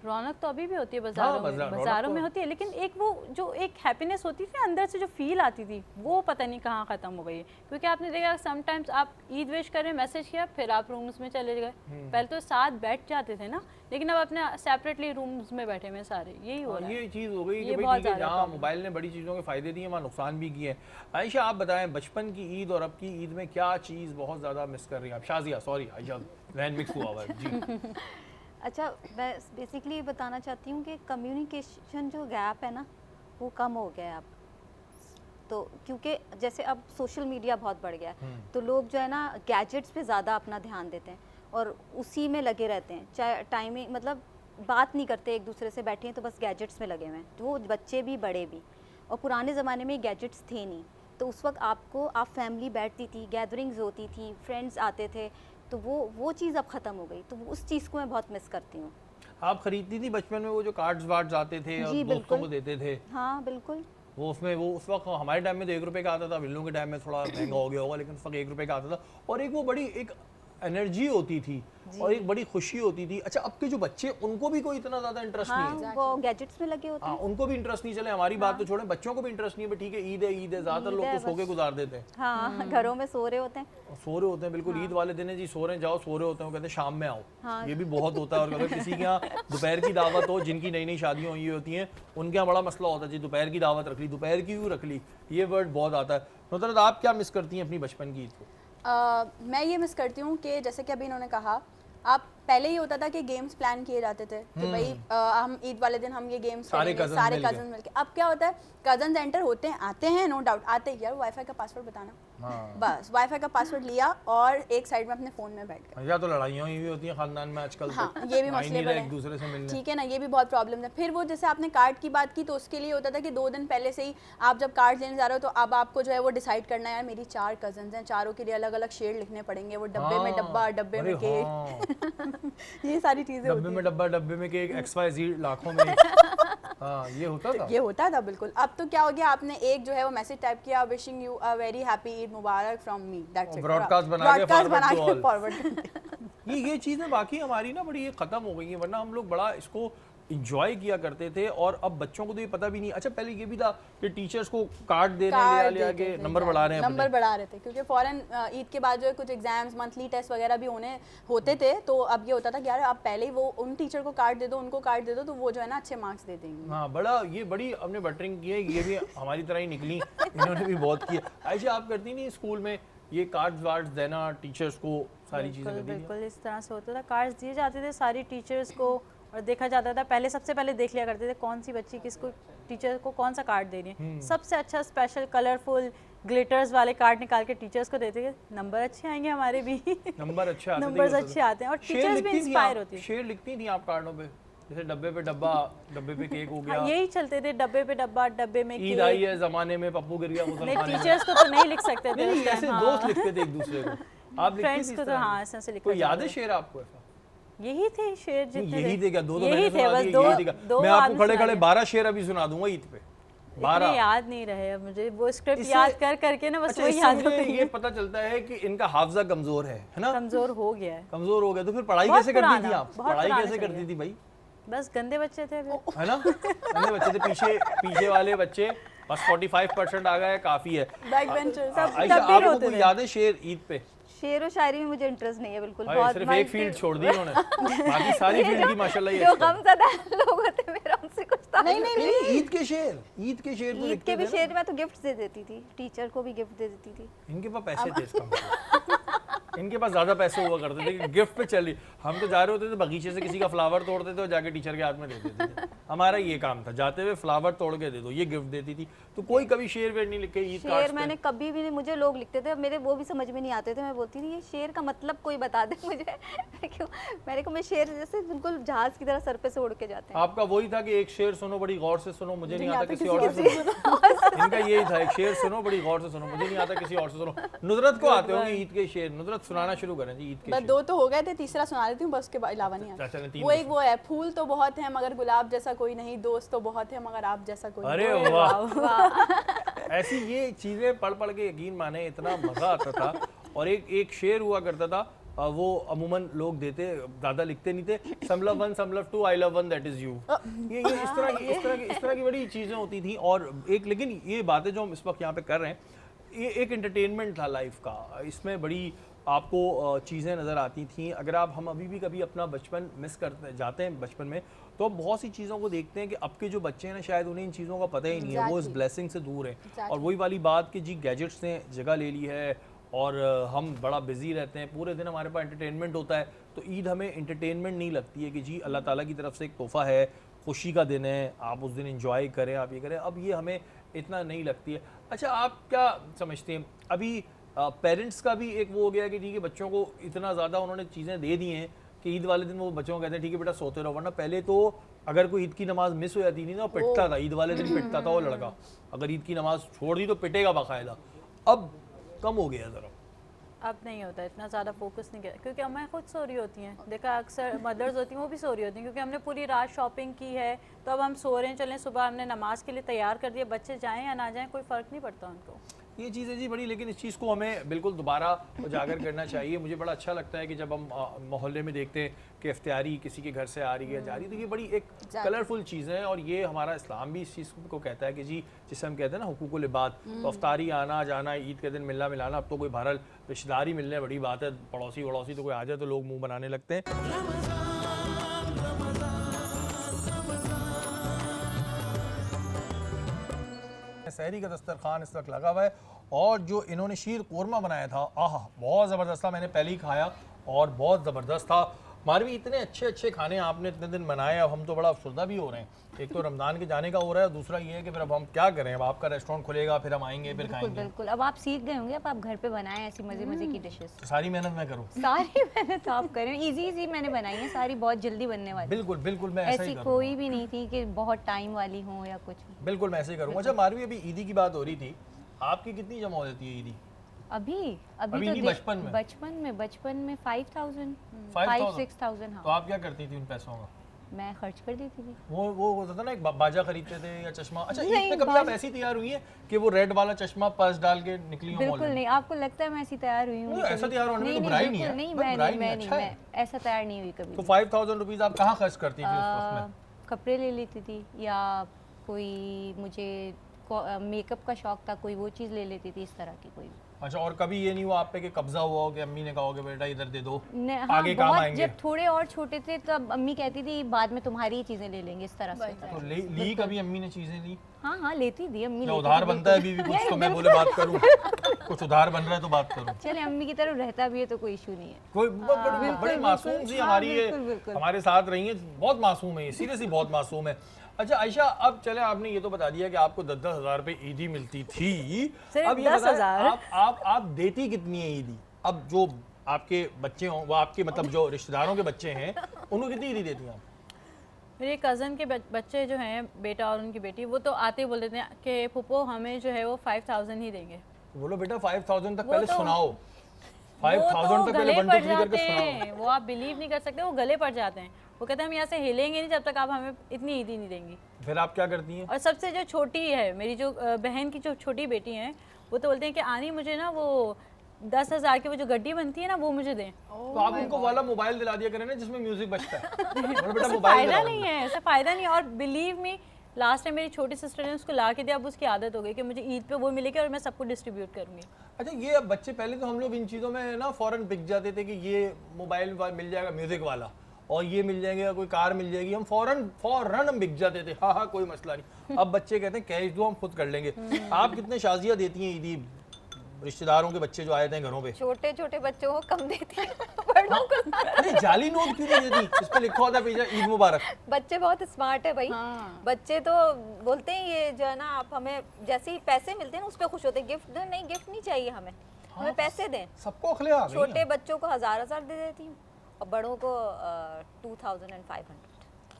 रौनक तो अभी भी होती है
हाँ,
बाज़ारों
रौनक
में
तो-
होती है, लेकिन एक वो जो एक हैप्पीनेस होती थी अंदर से, जो फील आती थी, वो पता नहीं कहाँ ख़त्म हो गई है। क्योंकि आपने देखा समटाइम्स आप ईद विश करें, मैसेज किया, फिर आप रूम्स में चले गए। पहले तो साथ बैठ जाते थे ना, लेकिन अब अपने सेपरेटली रूम्स में बैठे हुए सारे, यही हो रहा है।
ये चीज़ हो गई
ये
कि भाई
बहुत
ठीक है,
ज़्यादा
जहाँ
प्रॉब्लम।
मोबाइल ने बड़ी चीज़ों के फ़ायदे दिए वहाँ नुकसान भी किए हैं। आयशा, आप बताएं, बचपन की ईद और अब की ईद में क्या चीज़ बहुत ज़्यादा मिस कर रही हैं आप? शाजिया, सॉरी आयशा, वैन मिक्स हुआ हुआ है जी।
अच्छा, मैं बेसिकली ये बताना चाहती हूँ कि कम्युनिकेशन जो गैप है ना, वो कम हो गया है अब। तो क्योंकि जैसे अब सोशल मीडिया बहुत बढ़ गया है, तो लोग जो है ना गैजेट्स पे ज़्यादा अपना ध्यान देते हैं और उसी में लगे रहते हैं। चाहे टाइमिंग, मतलब बात नहीं करते एक दूसरे से, बैठे हैं तो बस गैजेट्स में लगे हुए हैं, तो वो बच्चे भी बड़े भी। और पुराने ज़माने में गैजेट्स थे नहीं, तो उस वक्त आप फैमिली बैठती थी, गैदरिंग्स होती थी, फ्रेंड्स आते थे, तो वो चीज़ अब ख़त्म हो गई। तो उस चीज़ को मैं बहुत मिस करती हूँ।
आप खरीदती थी बचपन में वो जो कार्ड्स वार्ड्स आते थे और
जी,
दोस्तों
बिल्कुल।
को देते थे?
हाँ बिल्कुल।
वो उसमें वो उस वक्त हमारे टाइम में तो 1 रुपए का आता था, बिल्लों के टाइम में थोड़ा महंगा हो गया होगा, लेकिन उस वक्त 1 रुपए का आता था और एक वो बड़ी एक एनर्जी होती थी और एक बड़ी खुशी होती थी। अच्छा, अब के जो बच्चे, उनको भी कोई इतना ज़्यादा इंटरेस्ट नहीं है।
हाँ, वो गैजेट्स में लगे होते
हाँ,
हैं।
उनको भी इंटरेस्ट नहीं। चले हमारी बात तो छोड़ें, बच्चों को भी इंटरेस्ट नहीं है। ठीक है, ईद है, ईद है, ज़्यादातर लोग
ईद है,
तो सो के
बस।
गुजार देते हैं।
हाँ, घरों में सो रहे होते हैं।
और सो रहे होते हैं, बिल्कुल ईद वाले दिन है जी, सो रहे हैं, जाओ, सो रहे होते हैं, वो कहते हैं शाम में आओ।
हाँ।
ये भी बहुत होता है। और अगर किसी के यहाँ दोपहर की दावत हो, जिनकी नई नई शादियाँ हुई होती हैं, उनके यहाँ बड़ा मसला होता है जी, दोपहर की दावत रख ली, दोपहर की क्यों रख ली, ये वर्ड बहुत आता है। मतलब आप क्या मिस करती हैं अपनी बचपन की ईद को?
मैं ये मिस करती हूँ कि जैसे कि अभी इन्होंने कहा, आप पहले ही होता था कि गेम्स प्लान किए जाते थे कि भाई हम ईद वाले दिन हम ये गेम्स
सारे
करेंगे,
cousins
सारे
मिल के।
कजन मिलके। अब क्या होता है, कजन एंटर होते हैं, आते हैं, नो डाउट आते ही, यार वाईफाई का पासवर्ड बताना,
हाँ,
बस वाईफाई का पासवर्ड लिया और एक साइड में अपने फ़ोन में बैठ गए।
या तो लड़ाइयाँ हुई होती हैं खानदान में आजकल।
हाँ,
तो
ये भी
आ ही
मसले
नहीं रहे
बड़े
एक दूसरे से मिलने।
ठीक है ना, ये भी बहुत प्रॉब्लम है। फिर वो जैसे आपने कार्ड की बात की, तो उसके लिए होता था कि 2 दिन पहले से ही आप जब कार्ड लेने जा रहे हो, तो अब आपको जो है वो डिसाइड करना है, यार मेरी 4 कजन्स हैं, चारों के लिए अलग अलग शेड लिखने पड़ेंगे, वो डब्बे में डब्बा, डब्बे में केक, ये सारी चीज़ें
डब्बे
होती
में
हैं।
डब्बा, डब्बे में केक, XYZ लाखों में। हाँ, ये होता था।
ये होता था बिल्कुल। अब तो क्या हो गया, आपने एक जो है वो मैसेज टाइप किया, wishing you a very happy Eid Mubarak from me, that's it.
Broadcast बना के forward to all।
फॉरवर्ड।
ये चीज़ें बाकी हमारी ना बड़ी ये ख़त्म हो गई हैं, वरना हम लोग बड़ा इसको इंजॉय किया करते थे। और अब बच्चों को तो ये पता भी नहीं। अच्छा, पहले ये भी था कि टीचर्स को कार्ड देने लिया के नंबर बढ़ा रहे हैं,
नंबर बढ़ा रहे थे, क्योंकि फौरन ईद के बाद जो है कुछ एग्जाम्स, मंथली टेस्ट वगैरह भी होते थे, तो अब ये होता था कि यार आप पहले ही वो उन टीचर को कार्ड दे दो, उनको कार्ड दे दो, तो वो जो है ना अच्छे मार्क्स दे देंगे।
हाँ, बड़ा ये बड़ी हमने बटरिंग की है, ये भी हमारी तरह ही निकली, इन्होंने भी बहुत किया। आयशा, आप करती नहीं स्कूल में ये कार्ड्स वार्ड्स देना टीचर्स को, सारी चीज़ें करती थी?
बिल्कुल इस तरह से होता था, कार्ड्स दिए जाते थे सारी टीचर्स को और देखा जाता था। पहले सबसे पहले देख लिया करते थे कौन सी बच्ची किसको, टीचर को कौन सा कार्ड दे रही है। सबसे अच्छा स्पेशल कलरफुल ग्लिटर्स वाले कार्ड निकाल के टीचर्स को देते थे, नंबर अच्छे आएंगे हमारे भी।
नंबर अच्छे आते थे,
नंबर्स
ये होता
अच्छे
था।
आते हैं और
शेर
टीचर्स भी
लिखती थी
इंस्पायर
आप?
होती है।
शेर लिखती थी आप कार्डों पे, जैसे डब्बे पे डब्बा, डब्बे पे केक हो गया,
हाँ, यही चलते थे, डब्बे पे डब्बा, डब्बे में
ईद आई
केक।
है जमाने में, पप्पू गिर गया
नहीं,
मुसलमान।
टीचर्स को तो नहीं लिख सकते थे
नहीं,
उस
ऐसे
time, हाँ।
दोस्त लिखते थे एक दूसरे को। आप लिखती
फ्रेंड्स
थी
को
इस
तो
तरह
हाँ
की?
ऐसे लिखा
कोई याद
जाता
है
था।
शेर आपको ऐसा?
यही थे शेर जितने
यही
थे।
थे क्या? दो
यही
मैंने
थे,
सुना
बस
दिए,
दो
यही थे क्या?
दो
मैं आपको
आदमी
खड़े
सुना
खड़े
दिए।
12 शेर अभी सुना दूंगा ईद पे। 12
इतने याद नहीं रहे अब मुझे, वो स्क्रिप्ट
इससे-
याद कर करके ना बस
अच्छा,
वही
इससे
याद
मुझे
होती
ये
है।
पता चलता है कि इनका हाफजा कमजोर है ना?
कमजोर हो गया है,
कमजोर हो गया तो फिर पढ़ाई
बहुत
कैसे करती थी
पुराना,
आप?
बहुत
पढ़ाई
पुराना
कैसे
चल
करती थी भाई?
बस गंदे बच्चे थे फिर।
है ना? अन्य बच्चे थे, पीछे वाले बच्चे बस 45% आ गए, काफी है।
बैक बेंचर सब
आयशा,
तब भी
आपको
रोते
कोई
थे।
याद है शेर ईद पे?
शेर व शायरी में मुझे इंटरेस्ट नहीं है बिल्कुल।
भाई
बहुत
सिर्फ एक फील्ड छोड़ दी उन्होंने, बाकी सारी फील्ड की माशाल्लाह ये
जो
expert है।
गमज़दा लोग होते मेरा उनसे कुछ था
नहीं, ईद के शेर तो
ईद
लिखते
के भी
थे ना।
शेर मैं तो गिफ्ट दे देती थी, टीचर को भी गिफ्ट दे देती थी।
इनके पास पैसे थे इसका मतलब। इनके पास ज्यादा पैसे हुआ करते थे कि गिफ्ट पे चली। हम तो जा रहे होते थे बगीचे से किसी का फ्लावर तोड़ते थे और जाके टीचर के हाथ में दे देते थे। हमारा ये काम था, जाते हुए फ्लावर तोड़ के दे दो, ये गिफ्ट देती थी। तो कोई कभी शेर वेर नहीं लिखे ईद
शेर
कार्ड्स
मैंने
पे?
कभी भी नहीं, मुझे लोग लिखते थे, मेरे वो भी समझ में नहीं आते थे। मैं बोलती थी ये शेर का मतलब कोई बता दे मुझे। क्यों? मैंने कहा मैं शेर जैसे बिल्कुल जहाज की तरह सर पे से उड़ के जाते हैं।
आपका वही था कि एक शेर सुनो बड़ी गौर से सुनो, मुझे नहीं आता किसी और से सुनो। इनका यही था, एक शेर सुनो बड़ी गौर से सुनो, मुझे नहीं आता किसी और से सुनो। नुसरत को आते होंगे ईद के शेर, नुसरत सुनाना शुरू करें जी ईद के
बस
शेर।
2 तो हो गए थे, तीसरा सुना देती हूँ, बस उसके अलावा नहीं
अच्छा, चलें,
आता।
3
वो एक वो है, फूल तो बहुत है मगर गुलाब जैसा कोई नहीं, दोस्त तो बहुत है मगर आप जैसा कोई
अरे
नहीं।
वाह, ऐसी ये चीजें पढ़ पढ़ के यकीन माने इतना मजा आता था। और एक शेर हुआ करता था, वो अमूमन लोग देते, ज्यादा लिखते नहीं थे, some love one some love two I love one that is you. ये इस तरह की बड़ी चीजें होती थी। और एक, लेकिन ये बातें जो हम इस वक्त यहाँ पे कर रहे हैं, ये एक एंटरटेनमेंट था लाइफ का। इसमें बड़ी आपको चीज़ें नज़र आती थी। अगर हम अभी भी कभी अपना बचपन मिस करते जाते हैं बचपन में, तो हम बहुत सी चीज़ों को देखते हैं कि अब के जो बच्चे हैं ना, शायद उन्हें इन चीज़ों का पता ही नहीं है, वो इस
Exactly.
ब्लेसिंग से दूर है।
Exactly.
और वही वाली बात कि जी गैजेट्स ने जगह ले ली है और हम बड़ा बिजी रहते हैं, पूरे दिन हमारे पास एंटरटेनमेंट होता है। तो ईद हमें एंटरटेनमेंट नहीं लगती है कि जी अल्लाह ताला की तरफ से एक तोहफ़ा है, खुशी का दिन है, आप उस दिन इंजॉय करें, आप ये करें। अब ये हमें इतना नहीं लगती है। अच्छा, आप क्या समझते हैं, अभी पेरेंट्स का भी एक वो हो गया है कि ठीक है, बच्चों को इतना ज़्यादा उन्होंने चीज़ें दे दी हैं कि ईद वाले दिन वो बच्चों को कहते हैं ठीक है बेटा सोते रहो। वरना पहले तो अगर कोई ईद की नमाज मिस हो जाती थी ना, पिटता था, ईद वाले दिन पिटता था वो लड़का, अगर ईद की नमाज छोड़ दी तो पिटेगा बाकायदा। अब कम हो गया ज़रा।
अब नहीं होता, इतना ज़्यादा फोकस नहीं किया, क्योंकि अम्मा खुद सो रही होती हैं। देखा अक्सर मदर्स होती हैं वो भी सो रही होती हैं, क्योंकि हमने पूरी रात शॉपिंग की है, तो अब हम सो रहे हैं, चलें सुबह हमने नमाज के लिए तैयार कर दिया, बच्चे जाएं या ना जाएं कोई फ़र्क नहीं पड़ता उनको।
ये चीज़ है जी बड़ी, लेकिन इस चीज़ को हमें बिल्कुल दोबारा उजागर करना चाहिए। मुझे बड़ा अच्छा लगता है कि जब हम मोहल्ले में देखते हैं कि इफ्तारी किसी के घर से आ रही है, जा रही है, तो ये बड़ी एक कलरफुल चीज़ है। और ये हमारा इस्लाम भी इस चीज़ को कहता है कि जी जिसे हम कहते हैं ना हुकूकुल इबाद, तो इफ्तारी आना जाना, ईद के दिन मिलना मिलाना, अब तो कोई बहरहाल रिश्तेदारी मिलने बड़ी बात है, पड़ोसी वड़ोसी तो कोई आ जाए तो लोग मुँह बनाने लगते हैं। सहरी का दस्तरखान इस वक्त लगा हुआ है और जो इन्होंने शीर कोरमा बनाया था, आह बहुत ज़बरदस्त था, मैंने पहले ही खाया और बहुत ज़बरदस्त था। मारवी, इतने अच्छे अच्छे खाने आपने इतने दिन बनाए, अब हम तो बड़ा अफसरदा भी हो रहे हैं। एक तो रमज़ान के जाने का हो रहा है, दूसरा ये है कि फिर अब हम क्या करें, अब आपका रेस्टोरेंट खुलेगा, फिर हम आएंगे, फिर
बिल्कुल
खाएंगे।
बिल्कुल, अब आप सीख गए होंगे, अब आप घर पे बनाएं ऐसी मज़े मज़े की डिशेस।
तो सारी मेहनत मैं करूँ?
सारी मेहनत आप करें, इजी इजी मैंने बनाई है सारी, बहुत जल्दी बनने वाली।
बिल्कुल बिल्कुल, मैं ऐसा ही
ऐसी
करूँ।
कोई भी नहीं थी कि बहुत टाइम वाली हो या कुछ।
बिल्कुल मैं ऐसे ही करूँगा। अच्छा मारवी, अभी ईदी की बात हो रही थी, आपकी कितनी जमा हो जाती है ईदी?
अभी
अभी
तो
नहीं, बचपन में?
बचपन में 5,000
5,000?
5-6,000।
तो
हाँ,
आप क्या करती थी उन पैसों का?
मैं खर्च कर देती थी।
वो होता था ना, एक बाजा खरीदते थे या चश्मा। अच्छा, ईद
नहीं,
पे कभी आप ऐसी तैयार हुई है कि वो रेड वाला चश्मा पर्स डाल के निकली हो मॉल
बिल्कुल
में?
नहीं, आपको लगता है मैं ऐसी तैयार हुई हूँ?
नहीं, ऐसा तैयार होने में तो
नहीं,
बुराई
बिल्कुल
नहीं है।
नहीं,
बस
मैं
बुराई
नहीं,
नहीं,
मैं नहीं,
अच्छा है।
मैं ऐसा तैयार नहीं हुई कभी
तो
भी।
5,000 रुपीज़ आप कहाँ खर्च करती थी उस वक्त में?
कपड़े ले लेती थी, या कोई मुझे मेकअप का शौक था, कोई वो चीज़ ले लेती थी, इस तरह की कोई।
अच्छा, और कभी ये नहीं हुआ आप पे कि कब्जा हुआ हो कि अम्मी ने कहा हो कि बेटा इधर दे दो,
हाँ,
आगे काम
बहुत,
आएंगे?
जब थोड़े और छोटे थे तब अम्मी कहती थी बाद में तुम्हारी ही चीज़ें ले लेंगे, इस तरह से होता
तो
है।
ली कभी अम्मी ने चीज़ें ली?
हाँ हाँ, लेती थी अम्मी,
क्या
लेती
उधार
थी,
बनता है अभी भी कुछ? तो मैं बोले बात करूँ, कुछ उधार बन रहा है तो बात करूँ।
चले अम्मी की तरफ रहता भी है तो कोई इशू नहीं है।
कोई बड़ी मासूम सी
हाँ,
हमारी ये
बिल्कुल, बिल्कुल।
हमारे साथ रही है, बहुत मासूम है ये, सीरियसली बहुत मासूम है। अच्छा आयशा, अब चले, आपने ये तो बता दिया कि आपको 10-10 हज़ार रुपये ईदी मिलती थी।
सिर्फ
अब ये
10,000?
बताएं, आप देती कितनी है ईदी? अब जो आपके बच्चे हों, वो आपके मतलब जो रिश्तेदारों के बच्चे हैं, उनको कितनी ईदी देती हैं आप?
मेरे कज़न के बच्चे जो हैं, बेटा और उनकी बेटी, वो तो आते ही बोल देते हैं कि फूफो हमें जो है वो 5,000 ही देंगे।
बोलो बेटा 5,000 तक
वो
पहले
तो-
सुनाओ,
वो
5,000 तक पहले
गले
1
पड़
2 3 करके
जाते
सुनाओ।
हैं, वो आप बिलीव नहीं कर सकते, वो गले पड़ जाते हैं। वो कहते हैं हम यहाँ से हिलेंगे नहीं जब तक आप हमें इतनी ईदी नहीं देंगी।
फिर आप क्या करती हैं?
और सबसे जो छोटी है मेरी जो बहन की जो छोटी बेटी है, वो तो बोलते हैं कि आनी मुझे ना वो 10,000 की वो जो गड्डी बनती है ना वो मुझे दें।
तो आप उनको वाला मोबाइल दिला दिया करें ना जिसमें म्यूजिक बजता है। बोलो बेटा
ऐसा
मोबाइल
फायदा
दिलाओ।
नहीं है, ऐसा फायदा नहीं है। और बिलीव मी, लास्ट टाइम मेरी छोटी सिस्टर ने उसको ला के दिया, अब उसकी आदत हो गई कि मुझे ईद पे वो मिलेगी और मैं सबको डिस्ट्रीब्यूट करूंगी।
अच्छा ये अब बच्चे, पहले तो हम लोग इन चीज़ों में ना फौरन बिक जाते थे कि ये मोबाइल मिल जाएगा म्यूजिक वाला और ये मिल जाएगा, कोई कार मिल जाएगी, हम फौरन हम बिक जाते थे, हाँ कोई मसला नहीं। अब बच्चे कहते हैं कैश दो हम खुद कर लेंगे। आप कितने शाजियाँ देती हैं ईदी रिश्तेदारों के बच्चे जो आए थे घरों पे?
छोटे छोटे बच्चों को कम देती है, बड़ों को
अरे जाली नोट क्यों नहीं देती? इस पे लिखा होता है पीछे ईद मुबारक।
बच्चे बहुत स्मार्ट है भाई।
हाँ।
बच्चे तो बोलते हैं ये जो है ना, आप हमें जैसे ही पैसे मिलते हैं ना उस पर खुश होते हैं। गिफ्ट दो, नहीं गिफ्ट नहीं चाहिए हमें, हमें पैसे दें।
सबको अखले आ गई
छोटे
हैं।
बच्चों को 1000 दे देती हूँ और बड़ों को 2500।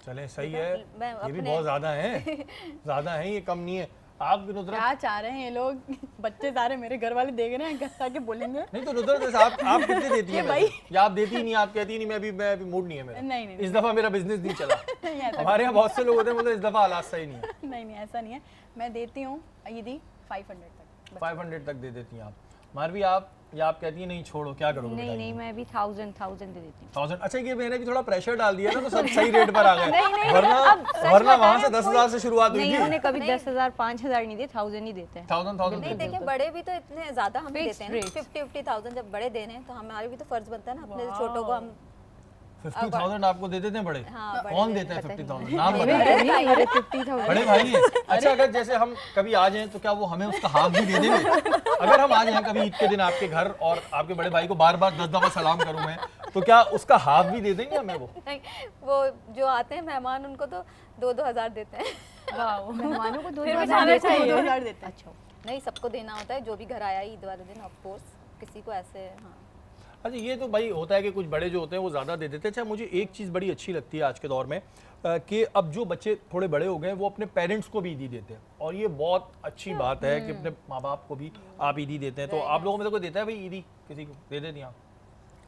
चले सही है,
मैं
ये भी
अपने-
बहुत ज्यादा है, ज्यादा है, ये कम नहीं है। आप नुसरत,
क्या चाह रहे हैं ये लोग? बच्चे सारे मेरे घर वाले देख रहे हैं, ताकि बोलेंगे
नहीं तो नुसरत जैसे आप कितने देती हैं
भाई।
पैसे? या आप देती ही नहीं, आप कहती ही नहीं मैं अभी मूड नहीं है मेरा,
नहीं, नहीं,
इस दफा मेरा बिजनेस नहीं चला।
नहीं ऐसा
हमारे यहाँ बहुत से लोग होते हैं मतलब इस दफा हालात सही नहीं है।
नहीं ऐसा नहीं है। मैं देती हूँ ईदी 500 तक।
500 तक दे देती हैं आप। मारवी आप, या आप कहती हैं नहीं छोड़ो, क्या करोगे?
नहीं नहीं, मैं भी 1000 दे देती हूँ।
1000। अच्छा ये मैंने भी थोड़ा प्रेशर डाल दिया ना तो सब सही रेट पर आ गए।
नहीं, नहीं,
वरना वहाँ से 10,000 से शुरुआत हुई
नहीं,
थी।
उन्होंने कभी 10,000 5,000 नहीं दिए, 1000 ही देते हैं।
1000
नहीं देखिए, बड़े भी तो इतने ज्यादा हम
Fixed
देते हैं ना,
rates।
50,000 जब बड़े देने हैं तो हमारे भी तो फर्ज बनता है ना अपने छोटों को हम
50,000 आपको दे देते हैं बड़े?
हाँ, बड़े
कौन
देते
देते हैं
हैं,
50,000? नाम
मेरे
बताइए।
घर नहीं, मेरे 50,000।
बड़े भाई हैं। अच्छा अगर जैसे हम कभी आ जाएं तो क्या वो हमें उसका हाफ भी दे देंगे? अगर हम आ जाएं कभी ईद के दिन आपके घर और आपके बड़े भाई को बार-बार 10 दफा सलाम करूं मैं, तो क्या उसका हाफ भी दे देंगे हमें वो?
नहीं, वो जो आते हैं मेहमान उनको तो 2-2 हज़ार देते हैं।
वाह,
मेहमानों को 2,000
भी जाना चाहिए।
2000 देते हैं।
अच्छा,
नहीं, सबको देना होता है जो भी घर आया ईद वाले दिन, ऑफ कोर्स किसी को ऐसे। हाँ,
अच्छा ये तो भाई होता है कि कुछ बड़े जो होते हैं वो ज़्यादा दे देते हैं। अच्छा मुझे एक चीज़ बड़ी अच्छी लगती है आज के दौर में कि अब जो बच्चे थोड़े बड़े हो गए हैं वो अपने पेरेंट्स को भी ईदी देते हैं और ये बहुत अच्छी बात है कि अपने माँ बाप को भी आप ईदी देते हैं। तो आप लोगों में से कोई देता है भाई ईदी? किसी को दे देती हैं आप?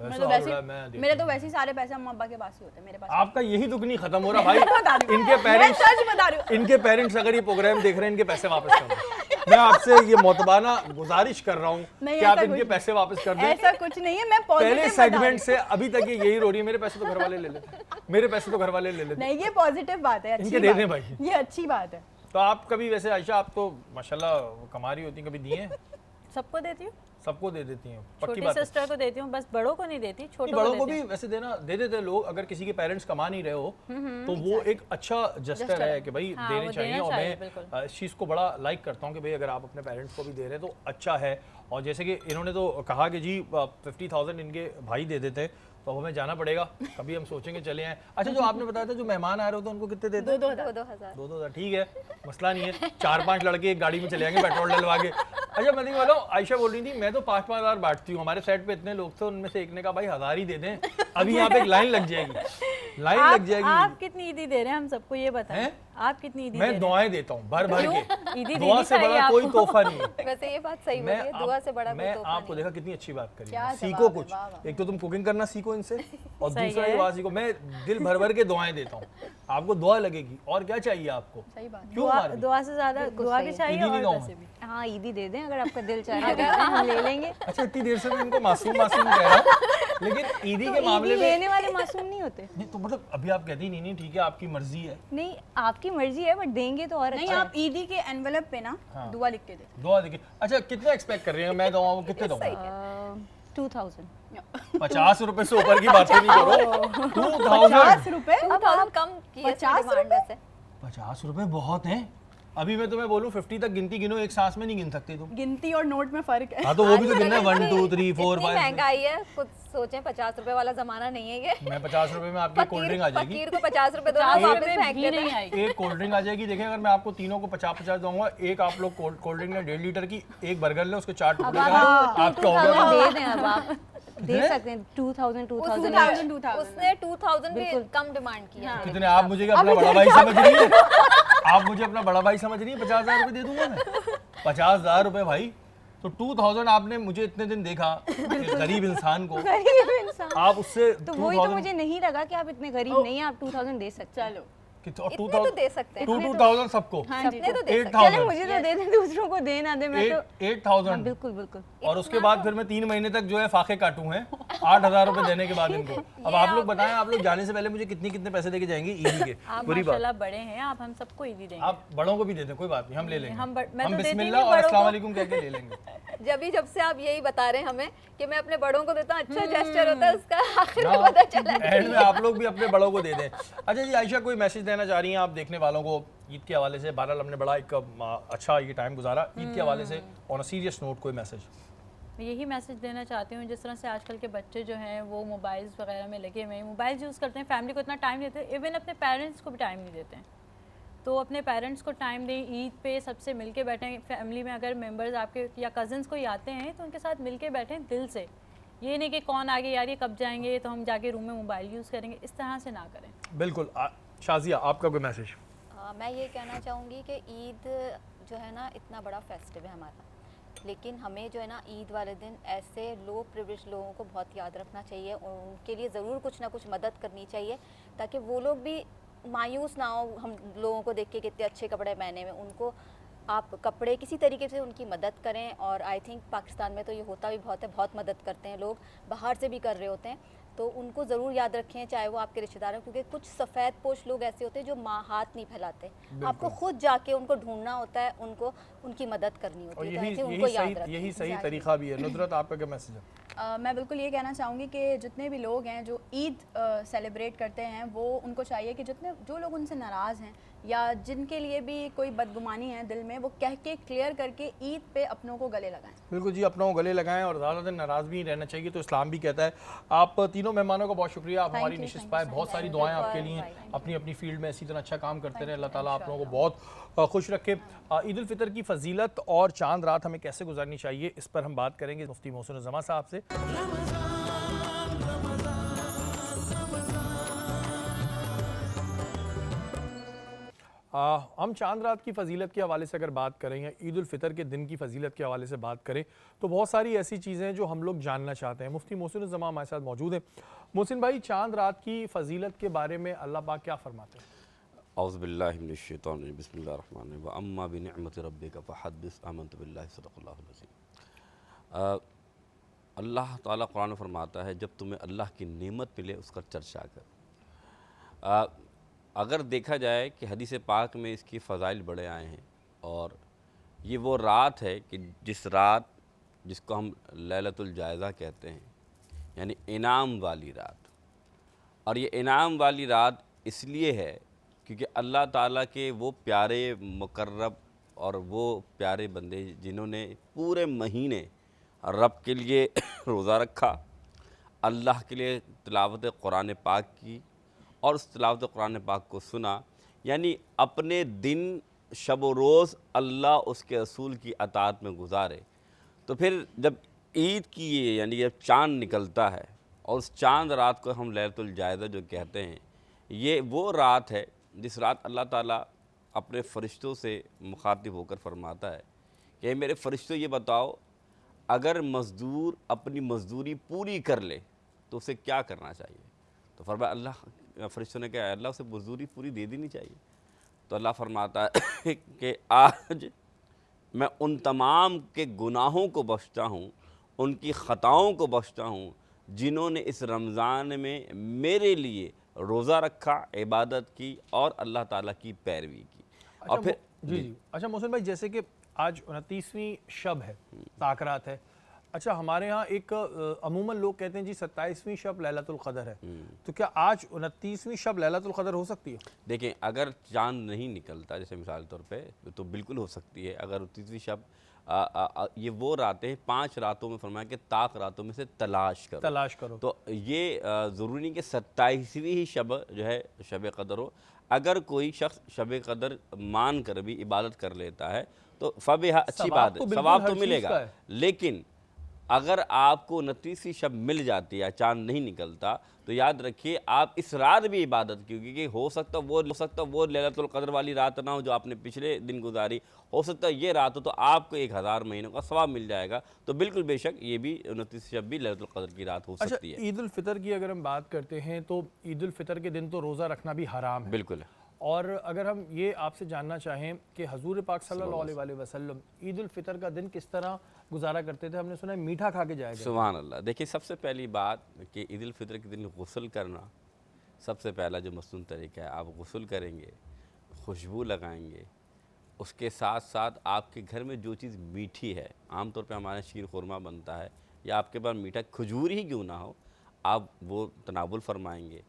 मेरे
ऐसा
तो
हाल हो रहा है, मैं
वैसे
देती
मेरे तो
हूँ।
वैसे ही सारे पैसे अम्मा अब्बा के पास ही होते हैं, मेरे पास।
आपका यही दुख नहीं खत्म हो रहा भाई। इनके
मैं
पेरेंट्स,
सच बता रही हूँ।
इनके पेरेंट्स अगर ये प्रोग्राम देख रहे हैं इनके पैसे वापस कर दो। मैं आपसे ये मोतबाना गुजारिश कर रहा हूँ
नहीं,
कि आप
ऐसा
इनके
कुछ-
पैसे वापस कर दें।
ऐसा कुछ नहीं है, मैं
पहले
पॉजिटिव बता रही
सेगमेंट
हूँ।
से अभी तक ये यही रो रही है, मेरे पैसे तो घर वाले ले लेते हैं, मेरे पैसे तो घर वाले ले लेते हैं।
नहीं, ये पॉजिटिव बात है, अच्छी
इनके दे
बात
दें
है।
भाई।
ये अच्छी बात है।
तो आप कभी वैसे आयशा, आप तो माशाल्लाह कमा रही होती हैं, कभी दिए हैं?
सबको देती हूँ,
सबको दे देती हैं, पक्की
छोटी
बात है।
सिस्टर को देती हूँ, बस बड़ों को नहीं देती,
नहीं,
छोटों
बड़ों को
देती
भी
हूँ।
वैसे देना दे देते हैं लोग। अगर किसी के पेरेंट्स कमा नहीं रहे हो तो वो एक अच्छा जस्टर है कि भाई
हाँ,
देने
वो
चाहिए।
देना
और
चाहिए,
मैं
बिल्कुल।
इस चीज़ को बड़ा लाइक करता हूँ कि भाई अगर आप अपने पेरेंट्स को भी दे रहे हैं तो अच्छा है। और जैसे कि इन्होंने तो कहा कि जी 50,000 इनके भाई दे देते हैं, तो अब हमें जाना पड़ेगा, कभी हम सोचेंगे चले आए। अच्छा जो आपने बताया था जो मेहमान आ रहे हो तो उनको कितने देते हैं?
2-2 हज़ार।
2-2 ठीक है, मसला नहीं है। 4-5 लड़के एक गाड़ी में चले जाएंगे पेट्रोल डलवा के। अच्छा मैं नहीं बोला, आयशा बोल रही थी मैं तो 5-5 हज़ार बांटती हूँ। हमारे सेट पे इतने लोग थे, उनमें से एक ने कहा भाई 1000 ही दे दें, अभी यहाँ पे एक लाइन लग जाएगी, लाइन लग
आप
जाएगी।
कितनी ईदी दे रहे हैं हम सबको ये बताएं।
हैं?
आप कितनी ईदी दे
मैं
रहे हैं?
दुआएं देता हूँ भर भर के,
ईदी
दुआ
देनी
से
चाहिए
बड़ा कोई
आपको।
तोहफा नहीं है।
वैसे ये बात सही
मैं
बोली है, दुआ से बड़ा कोई
मैं
तोहफा
आपको
नहीं।
देखा कितनी अच्छी बात करी
क्या
है। सीखो
जवाब है,
कुछ,
वाह, वाह।
एक तो तुम कुकिंग करना सीखो इनसे और
सही
दूसरा ये
है।
बात सीखो। मैं दिल भर भर के दुआएं देता हूँ, आपको दुआ लगेगी और क्या चाहिए आपको?
सही बात है।
क्यों
दुआ
मारवी?
दुआ से ज्यादा दुआ भी चाहिए
ईदी नहीं
और
गाऊं
पैसे
मैं।
भी।
हाँ ईदी दे दें, अगर आपका दिल चाहे तो दे दें, हम ले लेंगे।
अच्छा इतनी देर से मैं इनको मासूम मासूम कह रहा हूँ, लेकिन ईदी के मामले
ईदी
में
लेने वाले मासूम नहीं होते।
नहीं तो मतलब अभी आप कहती नहीं ठीक है आपकी मर्जी है,
नहीं, आपकी मर्जी है, बट देंगे तो और
नहीं,
अच्छा।
आप ईदी के एनवेलप पे ना
हाँ।
दुआ लिख के दे।
दुआ देखिए। अच्छा कितने एक्सपेक्ट कर रही हैं मैं दूंगा, वो कितने दूंगा?
2000।
50 रुपए से ऊपर की बातें नहीं करो। 2000
50 रुपए?
2000 कम की है
50
डिमांड वैसे।
50 रुपए बहुत हैं। अभी मैं तुम्हें बोलूं 50 तक गिनती गिनो, एक सांस में नहीं गिन सकती तुम।
गिनती और नोट में फर्क है।
हाँ तो वो भी तो गिनना है 1 2 3 4
इतनी
5।
महंगाई है, खुद सोचें, 50 रुपए वाला जमाना नहीं है ये।
मैं 50 रुपए में आपकी कोल्ड ड्रिंक आ जाएगी।
फकीर को 50 रुपए दो,
50
वापस
रुपए
फेंक
भी
देते
नहीं
हैं।
आएगी।
एक कोल्ड ड्रिंक आ जाएगी। देखिए अगर मैं आपको तीनों को 50-50 दूंगा, एक आप लोग कोल्ड ड्रिंक ने 1.5 लीटर की, एक बर्गर ले उसके 4 टुकड़े
अब
करा,
आप
आपका हो गया।
2000 दे दें, अब आप दे सकते हैं 2000 2000।
2000
उसने 2000 भी कम डिमांड की है।
कितने आप मुझे क्या अपना बड़ा भाई समझ रही है? आप मुझे अपना बड़ा भाई समझ रही है? 50,000 रुपए दे दूंगा मैं, 50,000 रुपए भाई। तो 2000 आपने मुझे इतने दिन देखा, एक गरीब इंसान को
गरीब इंसान।
आप उससे
तो वही तो
2000
मुझे नहीं लगा कि आप इतने गरीब नहीं हैं, आप 2000 दे सकते हैं।
चलो
इतने तो दे सकते हैं।
2000 सबको,
हाँ जी,
इतने तो दे सकते हैं।
8000
चले मुझे तो दे दें, दूसरों को दे ना दे, मैं तो
8000
बिल्कुल बिल्कुल।
और उसके बाद फिर मैं 3 महीने तक जो है फाके काटूं हैं 8000 रुपए देने के बाद इनको। अब आप लोग बताएं, आप लोग जाने से पहले मुझे कितने पैसे देके जाएंगी ईदी के?
आप
बुरी बात,
माशाल्लाह बड़े हैं, आप हम सबको ईदी देंगे।
आप बड़ों को भी दे दें, कोई बात नहीं, हम ले लेंगे।
मैं तो
हम
देती ही
बिस्मिल्लाह
नहीं
और
बड़ों
अस्सलाम
को।
वालेकुम कह के ले लेंगे।
जब से आप यही बता रहे हैं हमें कि मैं अपने बड़ों को देता हूँ, अच्छा जेस्चर होता है उसका, आखिर में पता चला
एंड में आप लोग भी अपने बड़ों को दे दें। अच्छा जी आयशा, कोई मैसेज देना चाह रही हैं आप देखने वालों को ईद के हवाले से? बहरहाल हमने बड़ा एक अच्छा ये टाइम गुजारा ईद के हवाले से, ऑन अ सीरियस नोट कोई मैसेज?
यही मैसेज देना चाहती हूँ, जिस तरह से आजकल के बच्चे जो हैं वो मोबाइल्स वगैरह में लगे हुए हैं, मोबाइल्स यूज़ करते हैं, फैमिली को इतना टाइम नहीं देते, इवन अपने पेरेंट्स को भी टाइम नहीं देते हैं। तो अपने पेरेंट्स को टाइम दें, ईद पे सबसे मिल के बैठें, फैमिली में अगर मेंबर्स आपके या कज़न्स कोई आते हैं तो उनके साथ मिल के बैठें दिल से। ये नहीं कि कौन आगे यार ये कब जाएंगे तो हम जाके रूम में मोबाइल यूज़ करेंगे, इस तरह से ना करें।
बिल्कुल। शाजिया, आपका कोई मैसेज?
मैं ये कहना चाहूँगी कि ईद जो है ना इतना बड़ा फेस्टिव है हमारा, लेकिन हमें जो है ना ईद वाले दिन ऐसे लो प्रिविलेज लोगों को बहुत याद रखना चाहिए और उनके लिए ज़रूर कुछ ना कुछ मदद करनी चाहिए, ताकि वो लोग भी मायूस ना हो हम लोगों को देख के कितने अच्छे कपड़े पहने हुए। उनको आप कपड़े किसी तरीके से उनकी मदद करें, और आई थिंक पाकिस्तान में तो ये होता भी बहुत है, बहुत मदद करते हैं लोग, बाहर से भी कर रहे होते हैं, तो उनको ज़रूर याद रखें, चाहे वो आपके रिश्तेदार हैं, क्योंकि कुछ सफ़ेद पोश लोग ऐसे होते हैं जो हाथ नहीं फैलाते, आपको खुद जाके उनको ढूंढना होता है, उनको उनकी मदद करनी
और
होती है, तो I think उनको याद रखें।
यही सही तरीका भी है। नुसरत, आपका क्या मैसेज है?
मैं बिल्कुल ये कहना चाहूँगी कि जितने भी लोग हैं जो ईद सेलिब्रेट करते हैं, वो उनको चाहिए कि जो लोग उनसे नाराज़ हैं या जिनके लिए भी कोई बदगुमानी है दिल में, वो कह के क्लियर करके ईद पे अपनों को गले लगाएं।
बिल्कुल जी, अपनों को गले लगाएं और ज़्यादा दिन नाराज़ भी रहना चाहिए, तो इस्लाम भी कहता है। आप तीनों मेहमानों का बहुत शुक्रिया, आप हमारी निशिस्त पाए, बहुत सारी दुआएं आपके लिए, अपनी अपनी फील्ड में इसी तरह अच्छा काम करते रहे। अल्लाह ताला आप लोगों को बहुत खुश रखे। ईद उल फितर की फजीलत और चांद रात हमें कैसे गुजारनी चाहिए, इस पर हम बात करेंगे मुफ्ती मोहसिन उज़्ज़मा साहब से। हम चांद रात की फजीलत के हवाले से अगर बात करें या ईद उल फितर के दिन की फजीलत के हवाले से बात करें, तो बहुत सारी ऐसी चीज़ें हैं जो हम लोग जानना चाहते हैं। मुफ्ती मोहसिन उज़्ज़मा हमारे साथ मौजूद हैं। मोहसिन भाई, चांद रात की फजीलत के बारे में अल्लाह पाक क्या फरमाते हैं?
औज़ु बिल्लाहि मिनश शैतानिर रजीम, बिस्मिल्लाहिर रहमानिर रहीम, व अम्मा बिनिअमति रब्बिका फहद्दिस, आमनतु बिल्लाहि सदक़ल्लाहुल अज़ीम। अल्लाह ताला कुरान में फरमाता है, जब तुम्हें अल्लाह की नेमत मिले उसका चर्चा कर। अगर देखा जाए कि हदीस पाक में इसकी फ़ज़ाइल बड़े आए हैं, और ये वो रात है कि जिसको हम लैलतुल जायज़ा कहते हैं, यानी इनाम वाली रात। और ये इनाम वाली रात इसलिए है क्योंकि अल्लाह ताला के वो प्यारे मुकर्रब और वो प्यारे बंदे जिन्होंने पूरे महीने रब के लिए रोज़ा रखा, अल्लाह के लिए तिलावत कुरान पाक की और उस तिलावत कुरान पाक को सुना, यानी अपने दिन शब व रोज़ अल्लाह उसके रसूल की अताअत में गुजारे। तो फिर जब ईद की यानी जब चाँद निकलता है और उस चाँद रात को हम लैलतुल जायज़ा जो कहते हैं, ये वो रात है जिस रात अल्लाह ताला अपने फ़रिश्तों से मुखातिब होकर फरमाता है कि मेरे फ़रिश्तों ये बताओ, अगर मज़दूर अपनी मज़दूरी पूरी कर ले तो उसे क्या करना चाहिए? तो फरमाया, अल्लाह फ़रिश्तों ने कहा, अल्लाह उसे मज़दूरी पूरी दे देनी चाहिए। तो अल्लाह फरमाता है कि आज मैं उन तमाम के गुनाहों को बख्शता हूँ, उनकी ख़ताओं को बख्शता हूँ, जिन्होंने इस रमज़ान में मेरे लिए रोज़ा रखा, इबादत की और अल्लाह ताला की पैरवी की।
अच्छा,
और फिर
जी। अच्छा मोहसिन भाई, जैसे कि आज 29वीं शब है, ताकरात है। अच्छा, हमारे यहाँ एक अमूमन लोग कहते हैं जी 27वीं शब लैलतुल क़दर है, तो क्या आज 29वीं शब लैलतुल क़दर हो सकती है?
देखें, अगर चाँद नहीं निकलता जैसे मिसाल तौर पे, तो बिल्कुल हो सकती है। अगर 29वीं शब ये वो रातें 5 रातों में फरमाया कि ताक रातों में से तलाश करो, तो ये ज़रूरी नहीं कि 27वीं ही शब जो है शब क़दर हो। अगर कोई शख्स शब क़दर मान कर भी इबादत कर लेता है तो फ़बिहा, अच्छी बात है, सवाब तो मिलेगा। लेकिन अगर आपको 29वीं शब मिल जाती है, चाँद नहीं निकलता, तो याद रखिए आप इस रात भी इबादत की, क्योंकि हो सकता वो लैलतुल क़द्र वाली रात ना हो जो आपने पिछले दिन गुजारी, हो सकता है ये रात हो, तो आपको 1000 महीनों का सवाब मिल जाएगा। तो बिल्कुल बेशक ये भी 29 शब भी लैलतुल क़द्र की रात हो सकती है।
ईद उल फितर की अगर हम बात करते हैं तो ईद उल फितर के दिन तो रोज़ा रखना भी हराम है,
बिल्कुल।
और अगर हम ये आपसे जानना चाहें कि हजूर पाक सल्लल्लाहु अलैहि वसल्लम ईद उल फितर का दिन किस तरह गुजारा करते थे, हमने सुना है मीठा खा के जाया करते थे।
सुभान अल्लाह। देखिए सबसे पहली बात कि ईद उल फितर के दिन गुस्ल करना सबसे पहला जो मसनून तरीका है। आप गुस्ल करेंगे, खुशबू लगाएंगे, उसके साथ साथ आपके घर में जो चीज़ मीठी है, आमतौर पे हमारे शीर खुरमा बनता है या आपके पास मीठा खजूर ही क्यों ना हो, आप वो तनावुल फरमाएंगे।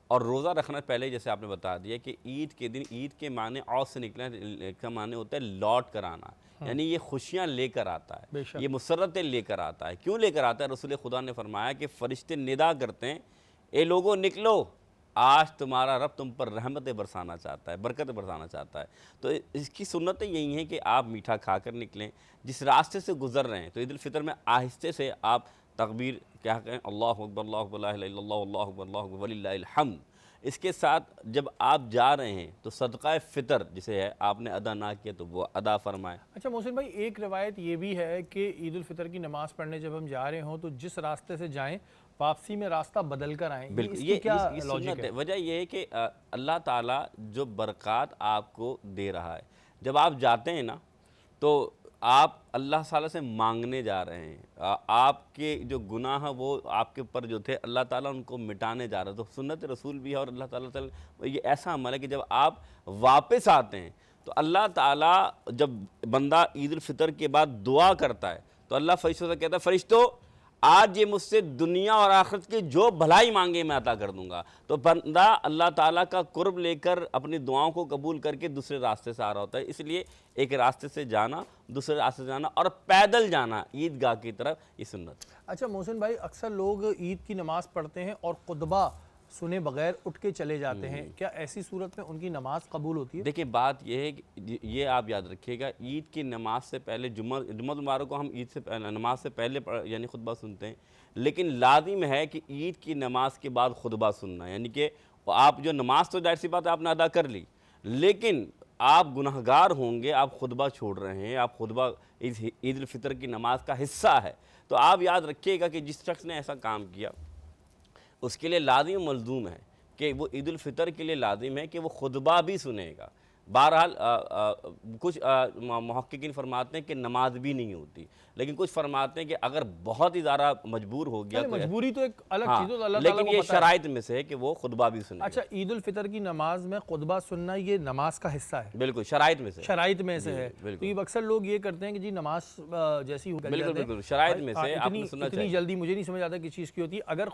और रोज़ा रखना पहले जैसे आपने बता दिया कि ईद के दिन, ईद के माने औस से निकलना का माने होता है लौट कर आना, यानी ये खुशियाँ लेकर आता है, ये मुसर्रतें लेकर आता है। क्यों लेकर आता है? रसूल खुदा ने फरमाया कि फ़रिश्ते निदा करते हैं, ए लोगों निकलो, आज तुम्हारा रब तुम पर रहमतें बरसाना चाहता है, बरकतें बरसाना चाहता है। तो इसकी सुन्नतें यही हैं कि आप मीठा खाकर निकलें। जिस रास्ते से गुज़र रहे हैं तो ईद उल फितर में आहिस्ते से आप तकबीर क्या कहें, अल्लाहु अकबर, अल्लाहु अकबर, ला इलाहा इल्लल्लाह, अल्लाहु अकबर, अल्लाहु अकबर, वलिल्लाहिल हम्द। इसके साथ जब आप जा रहे हैं तो सदक़ा फ़ितर जिसे है आपने अदा ना किया तो वो अदा फरमाएं।
अच्छा मोहसिन भाई, एक रिवायत ये भी है कि ईद उल फितर की नमाज़ पढ़ने जब हम जा रहे हों तो जिस रास्ते से जाएं वापसी में रास्ता बदल कर आएँ।
बिल्कुल,
ये क्या
सुन्नत है। वजह यह है कि अल्लाह ताला जो बरक़ात आपको दे रहा है, जब आप जाते हैं ना तो आप अल्लाह ताला से मांगने जा रहे हैं। आपके जो गुनाह है वो आपके ऊपर जो थे अल्लाह ताला उनको मिटाने जा रहा है। तो सुन्नत रसूल भी है और अल्लाह ताला ये ऐसा अमल है कि जब आप वापस आते हैं तो अल्लाह ताला, जब बंदा ईद उल फितर के बाद दुआ करता है तो अल्लाह फरिश्तों से कहता है, फरिश्तों आज ये मुझसे दुनिया और आखिरत की जो भलाई मांगे मैं अता कर दूंगा। तो बंदा अल्लाह ताला का कुर्ब लेकर अपनी दुआओं को कबूल करके दूसरे रास्ते से आ रहा होता है। इसलिए एक रास्ते से जाना, दूसरे रास्ते से जाना और पैदल जाना ईदगाह की तरफ, ये सुन्नत।
अच्छा मोहसिन भाई, अक्सर लोग ईद की नमाज़ पढ़ते हैं और खुतबा सुने बगैर उठ के चले जाते हैं, क्या ऐसी सूरत में उनकी नमाज कबूल होती है?
देखिए बात यह है कि ये आप याद रखिएगा, ईद की नमाज से पहले जुम्मा मुबारक को हम ईद से नमाज से पहले यानी खुतबा सुनते हैं, लेकिन लाजिम है कि ईद की नमाज के बाद खुतबा सुनना, यानी कि आप जो नमाज तो जाहिर सी बात है आपने अदा कर ली, लेकिन आप गुनहगार होंगे, आप खुतबा छोड़ रहे हैं, आप खुतबा ईद उल फितर की नमाज का हिस्सा है। तो आप याद रखिएगा कि जिस शख्स ने ऐसा काम किया उसके लिए लाजिम मलजूम है कि वो ईद उल फितर के लिए लाजिम है कि वो खुतबा भी सुनेगा। बहरहाल कुछ मुहक्किकीन फरमाते हैं कि नमाज भी नहीं होती, लेकिन कुछ फरमाते हैं कि अगर बहुत ही ज़्यादा मजबूर हो गया,
मजबूरी तो एक अलग
हाँ,
चीज़ है, अल्लाह
लेकिन
ताला
ये
को पता है।
शराइत में से है कि वो खुतबा भी सुने।
अच्छा, ईद उल फितर की नमाज में खुतबा सुनना ये नमाज का हिस्सा है?
बिल्कुल, शराइत में से,
शराइत में से है।
बिल्कुल।
तो ये अक्सर लोग ये करते हैं कि जी नमाज जैसी हो,
बिल्कुल बिल्कुल शराइत में से आपने सुनना
इतनी
चाहिए।
जल्दी मुझे नहीं समझ आता किस चीज़ की होती है। अगर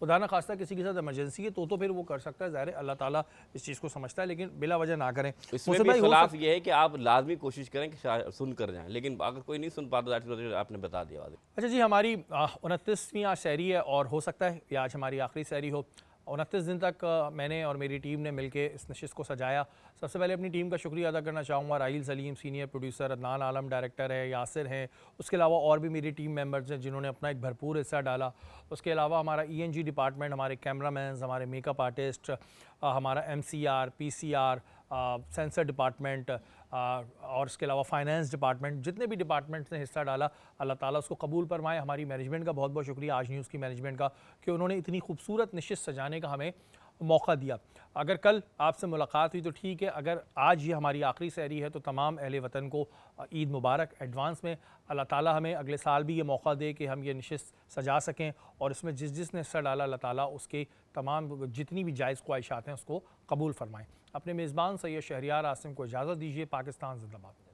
खुदा ना खास्ता किसी के साथ इमरजेंसी है तो फिर वो कर सकता है, ज़ाहिर है अल्लाह ताला इस चीज़ को समझता है, लेकिन बिला वजह ना करें।
इसमें भी खिलाफ ये है कि आप लाजमी कोशिश करें कि सुन कर जाएं, लेकिन अगर कोई नहीं सुन पाता तो आपने बता दिया।
अच्छा जी, हमारी 29वीं आज सहरी है और हो सकता है ये आज हमारी आखिरी सहरी हो। 29 दिन तक मैंने और मेरी टीम ने मिलकर इस नशिस्त को सजाया। सबसे पहले अपनी टीम का शुक्रिया अदा करना चाहूँगा। राहील सलीम सीनियर प्रोड्यूसर, अदनान आलम डायरेक्टर है, यासिर हैं, उसके अलावा और भी मेरी टीम मेंबर्स हैं जिन्होंने अपना एक भरपूर हिस्सा डाला। उसके अलावा हमारा ENG डिपार्टमेंट, हमारे कैमरामैन, हमारे मेकअप आर्टिस्ट, हमारा MCR, PCR, सेंसर डिपार्टमेंट और इसके अलावा फाइनेंस डिपार्टमेंट, जितने भी डिपार्टमेंट्स ने हिस्सा डाला, अल्लाह ताला उसको कबूल फरमाए। हमारी मैनेजमेंट का बहुत बहुत शुक्रिया, आज न्यूज़ की मैनेजमेंट का, कि उन्होंने इतनी खूबसूरत नशिस्त सजाने का हमें मौका दिया। अगर कल आपसे मुलाकात हुई तो ठीक है, अगर आज ये हमारी आखिरी सहरी है तो तमाम अहले वतन को ईद मुबारक एडवांस में। अल्लाह ताला हमें अगले साल भी ये मौका दे कि हम ये नशिस्त सजा सकें और इसमें जिसने हिस्सा डाला अल्लाह ताला उसके तमाम जितनी भी जायज़ ख्वाहिशात हैं उसको कबूल फरमाएँ। अपने मेज़बान सैयद शहरियार आसिम को इजाज़त दीजिए। पाकिस्तान जिंदाबाद।